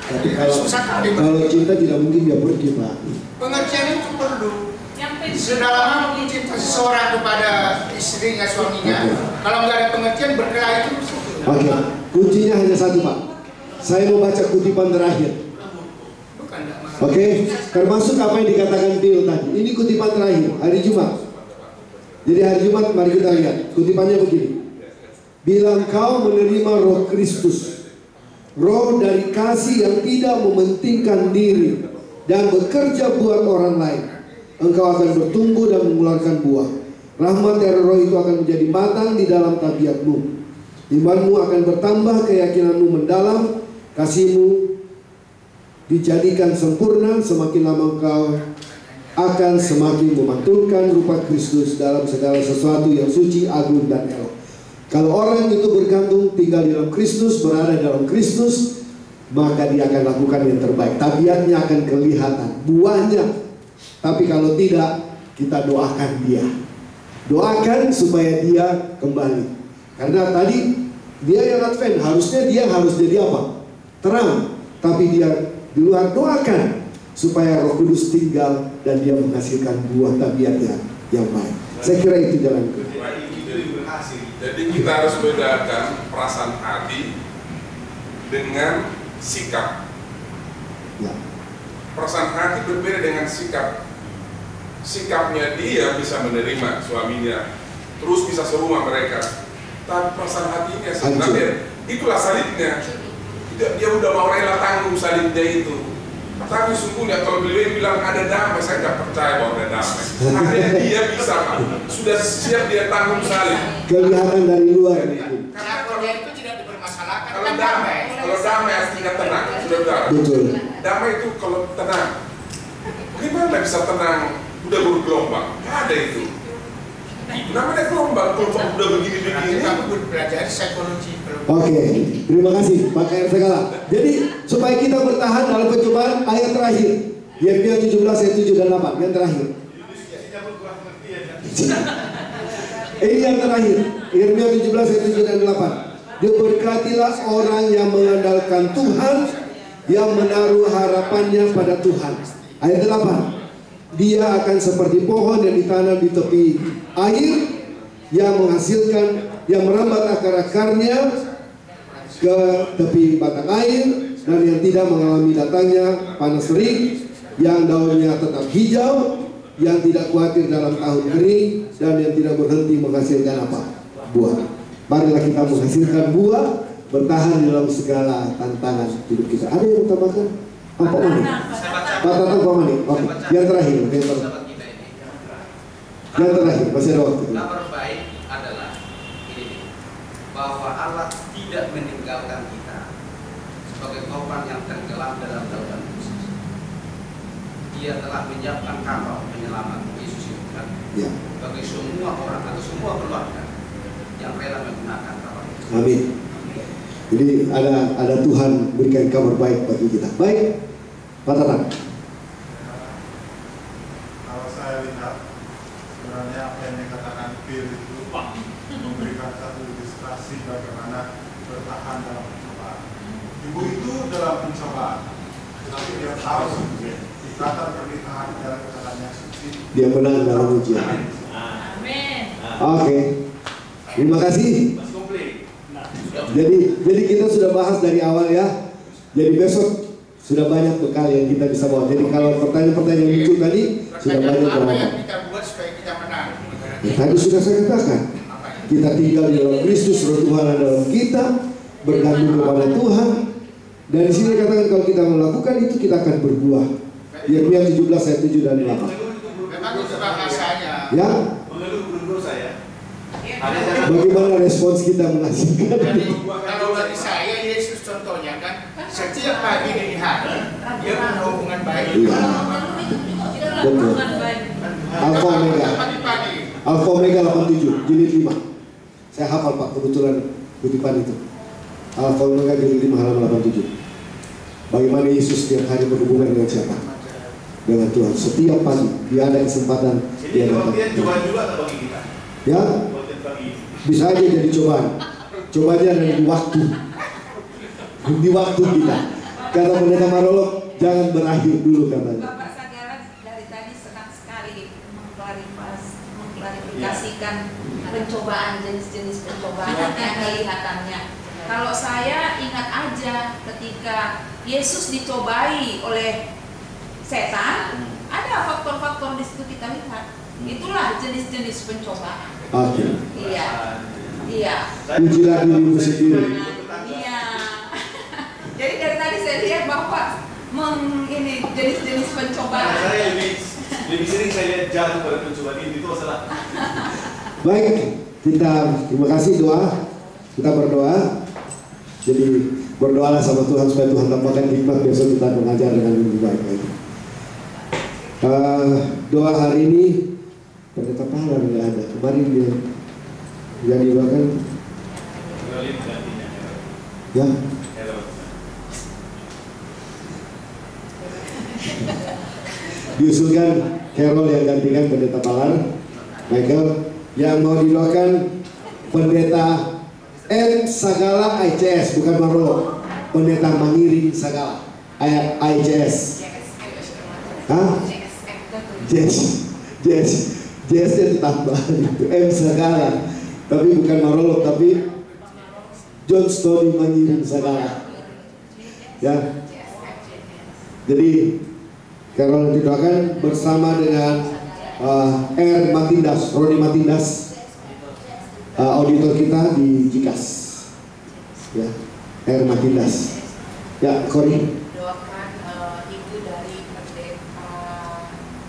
Tapi kalau cinta tidak mungkin dia pergi, Pak. Pengertian itu perlu. Yang penting Sedalam apapun cinta seseorang kepada istrinya, suaminya, kalau nggak ada pengertian berkelahi terus. Oke, kuncinya hanya satu, Pak. Saya mau baca kutipan terakhir. Bukan nggak marah. Oke, termasuk apa yang dikatakan Bill tadi. Ini kutipan terakhir, hari Jumat. Jadi hari Jumat, mari kita lihat. Kutipannya begini. Bila engkau menerima roh Kristus, roh dari kasih yang tidak mementingkan diri dan bekerja buat orang lain, engkau akan bertumbuh dan mengeluarkan buah. Rahmat dari roh itu akan menjadi matang di dalam tabiatmu. Imanmu akan bertambah, keyakinanmu mendalam, kasihmu dijadikan sempurna. Semakin lama engkau akan semakin memantulkan rupa Kristus dalam segala sesuatu yang suci, agung, dan elok. Kalau orang itu bergantung tinggal di dalam Kristus, berada dalam Kristus, maka dia akan lakukan yang terbaik. Tabiatnya akan kelihatan, buahnya. Tapi kalau tidak, kita doakan dia. Doakan supaya dia kembali. Karena tadi dia yang Advent, harusnya dia harus jadi apa? Terang. Tapi dia di luar, doakan supaya Roh Kudus tinggal dan dia menghasilkan buah tabiatnya yang baik. Saya kira itu jalan. Jadi kita harus bedakan perasaan hati dengan sikap. Ya. Perasaan hati berbeda dengan sikap. Sikapnya dia bisa menerima suaminya, terus bisa serumah mereka. Tapi perasaan hatinya sebenarnya itulah salibnya. Dia udah mau rela tanggung salibnya itu. Tapi sungguhnya kalau beliau bilang ada damai, saya nggak percaya bahwa ada damai. Artinya dia bisa, Pak. Sudah siap dia tanggung salib. Kelihatan dari luar. Karena kalau dia itu tidak dipermasalahkan. Kalau kan damai, artinya tenang, sudah benar. Betul. Damai itu kalau tenang. Bagaimana bisa tenang? Udah bergelombang, nggak ada itu. Namanya gelombang, kalau udah begini-begini. Kamu belajar psikologi. Oke, terima kasih Pak KR Segala. Jadi supaya kita bertahan dalam pencobaan, ayat terakhir Yeremia 17 ayat 7 dan 8 yang terakhir. Ini yang terakhir Yeremia 17 ayat 7 dan 8. Diberkatilah orang yang mengandalkan Tuhan, yang menaruh harapannya pada Tuhan. Ayat 8. Dia akan seperti pohon yang ditanam di tepi air, yang menghasilkan, yang merambat akar-akarnya ke tepi batang air, dan yang tidak mengalami datangnya panas terik, yang daunnya tetap hijau, yang tidak khawatir dalam tahun kering, dan yang tidak berhenti menghasilkan apa? Buah. Marilah kita menghasilkan buah, bertahan dalam segala tantangan hidup kita. Ada yang tambahkan? Apa ini? Pak Tatang, Pak Mani. Oke. Yang terakhir. Yang terakhir, masih ada waktu. Kabar baik adalah ini, bahwa Allah tidak meninggalkan kita sebagai korban yang tenggelam dalam lautan Yesus. Dia telah menyiapkan kapal penyelamat Yesus itu kan, Ya. bagi semua orang atau semua keluarga yang rela menggunakan kapal itu. Amin. Jadi ada Tuhan berikan kabar baik bagi kita. Baik, Pak Tatang. Kalau saya lihat sebenarnya apa yang dikatakan Phil itu memberikan satu ilustrasi bagaimana bertahan dalam pencobaan. Ibu itu dalam pencobaan, tapi dia harus ikatan pernikahan dalam ikatan yang suci. Dia menang dalam ujian. Amin. Oke. Terima kasih. Jadi kita sudah bahas dari awal ya. Jadi besok sudah banyak bekal yang kita bisa bawa. Jadi kalau pertanyaan-pertanyaan yang lucu tadi sudah banyak apa jawaban. yang kita buat supaya kita menang? Tadi sudah saya katakan, kita tinggal di dalam Kristus, Roh Tuhan ada dalam kita, bergantung kepada Tuhan. Dan di sini katakan kalau kita melakukan itu kita akan berbuah. Yeremia 17 ayat 7 dan 8. Memang itu bahasanya. Ya. Mengeluh guru saya. Bagaimana respons kita menghasilkan? Jadi kalau bagi saya Yesus contohnya kan setiap pagi dini hari dia punya hubungan baik. Iya. Betul. Alfa Omega. Pagi-pagi. Alfa Omega 87 jilid 5. Saya hafal Pak kebetulan kutipan itu. Alfa Omega jilid 5 halaman 87. Bagaimana Yesus setiap hari berhubungan dengan siapa? Dengan Tuhan. Setiap pagi dia ada kesempatan. Jadi kebaktian cobaan juga tak bagi kita. Ya. Kebaktian pagi. Bisa aja jadi cobaan. Cobanya ada di waktu. Di waktu kita. Kata Pendeta Marolo, jangan berakhir dulu katanya. Bapak Sagara dari tadi senang sekali mengklarifikasikan pencobaan, jenis-jenis pencobaan yang kelihatannya. Kalau saya ingat aja ketika Yesus dicobai oleh setan, ada faktor-faktor di situ kita lihat. Itulah jenis-jenis pencobaan. Oke. Iya, iya. Ujilah dirimu sendiri. Iya. Jadi dari tadi saya lihat bahwa ini jenis-jenis pencobaan. Saya lebih sering saya lihat jatuh pada pencobaan ini, itu masalah. Baik, terima kasih doa. Kita berdoa. Jadi berdoalah sama Tuhan supaya Tuhan tambahkan hikmat besok kita mengajar dengan lebih baik lagi. Doa hari ini Pendeta Pahala nggak ada. Kemarin dia didoakan. Ya. Diusulkan Carol yang gantikan Pendeta Pahala. Michael yang mau didoakan Pendeta M Sagala ICS, bukan Marolo. Pendeta Mangiring Sagala ICS. Hah? Jazz ditambah itu M Sagala. Tapi bukan Marolo, tapi John Stony Mangiring Sagala. Ya. Jadi Carol didoakan bersama dengan R. Matindas, Roni Matindas. Auditor kita di Jikas, ya, R. Matindas, ya, Kori. Doakan ibu dari Pendeta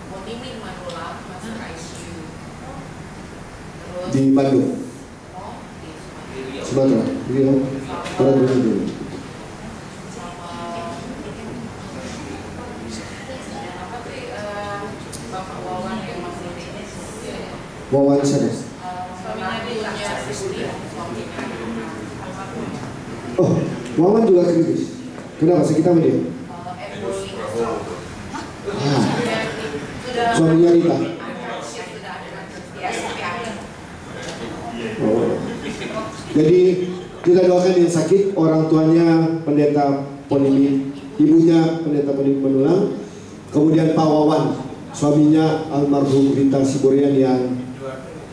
Monimin Manula masuk ICU. Terus Di Bandung, Sumatera, Riau, orang dulu. Bapak Wawan yang masih ini. Wawan sana. Oh, Wawan juga kritis. Kenapa sih kita sama dia? Suaminya Rita. Oh. Jadi kita doakan yang sakit, orang tuanya Pendeta Ponimi, ibunya Pendeta Ponimi Menulang, kemudian Pak Wawan, suaminya almarhum Rita Siborian yang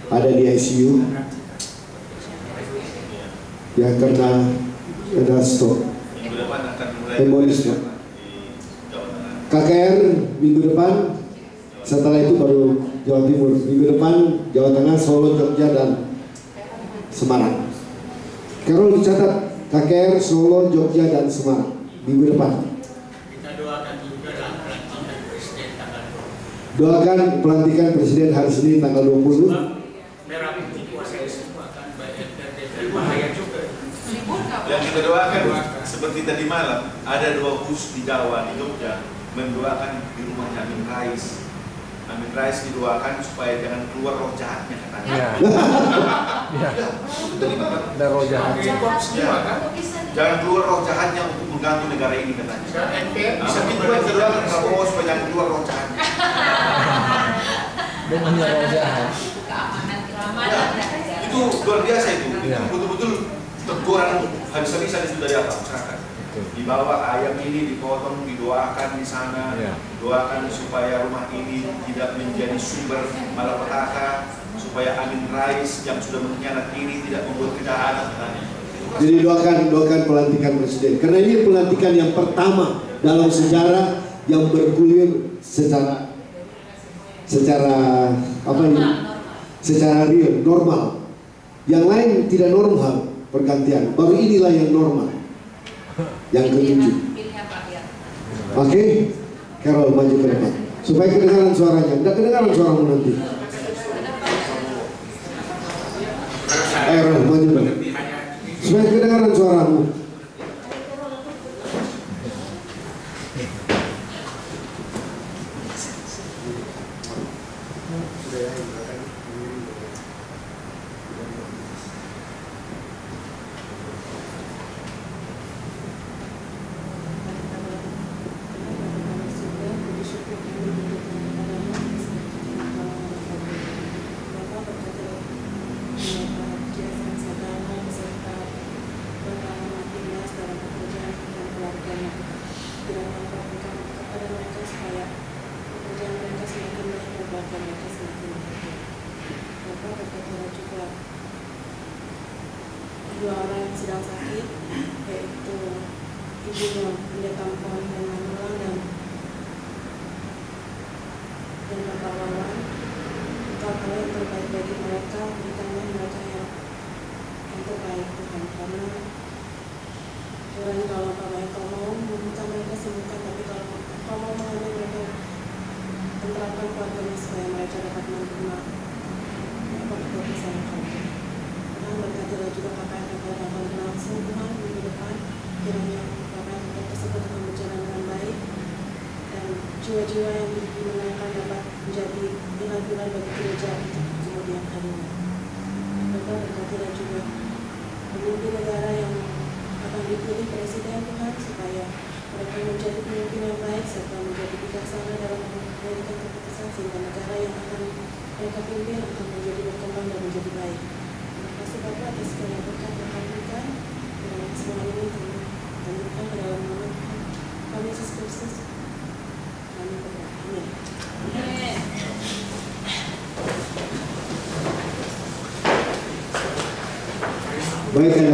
ada di ICU. Ya karena ada stroke. Minggu depan akan mulai Embolis ya. KKR minggu depan, setelah itu baru Jawa Timur. Minggu depan Jawa Tengah, Solo, Jogja dan Semarang. Carol dicatat KKR Solo, Jogja dan Semarang minggu depan. Kita doakan juga dalam pelantikan presiden tanggal 20. Doakan pelantikan presiden hari Senin tanggal 20. Merah putih kuasa Yesus akan bahaya juga. Yang kita doakan seperti tadi malam ada 2 bus di Jawa, di Jogja mendoakan di rumahnya Amin Rais Amin Rais didoakan supaya jangan keluar roh jahatnya katanya. Iya. Iya. Ada roh jahat. Jangan keluar roh jahatnya untuk mengganggu negara ini katanya. Dan MPR bisa Bisa kita doakan Prabowo supaya jangan keluar roh jahatnya. Dengan roh jahat. Keamanan Itu luar biasa itu. Iya. Betul-betul teguran habis-habisan itu dari apa masyarakat. Dibawa ayam ini dipotong, didoakan di sana, doakan supaya rumah ini tidak menjadi sumber malapetaka, supaya Amin Rais yang sudah mengkhianat ini tidak membuat kejahatan katanya. Jadi doakan pelantikan presiden. Karena ini pelantikan yang pertama dalam sejarah yang bergulir secara apa ini? Secara real, normal. Yang lain tidak normal pergantian. Baru inilah yang normal. Yang ketujuh. Oke, Carol maju ke depan supaya kedengaran suaranya. Tidak kedengaran suaramu nanti. Carol maju ke depan supaya kedengaran suaramu. Dua orang yang sedang sakit, yaitu ibunya Pendeta Mpon dan Manulang dan Bapak Wawan. Engkau yang terbaik bagi mereka, berikanlah mereka yang terbaik Tuhan. Karena Tuhan, kalau Engkau mau membuka mereka sembuhkan, tapi kalau Engkau mau mengambil mereka, tenterapkan keluarganya supaya mereka dapat menerima apa keputusan Engkau. Berkatilah juga kakak yang akan berlangsung Tuhan minggu depan, kiranya kakak yang tersebut akan berjalan dengan baik dan jiwa-jiwa yang dimenangkan dapat menjadi pilar-pilar bagi gereja untuk kemudian harinya. Bapak berkatilah juga pemimpin negara yang akan dipilih presiden Tuhan, supaya mereka menjadi pemimpin yang baik serta menjadi bijaksana dalam memberikan keputusan, sehingga negara yang akan mereka pimpin akan menjadi berkembang dan menjadi baik. Bapak atas segala berkat yang kami berikan, dan semua ini kami tanyakan ke dalam nama Tuhan Yesus Kristus. Kami berdoa. Amin. Baik, Anda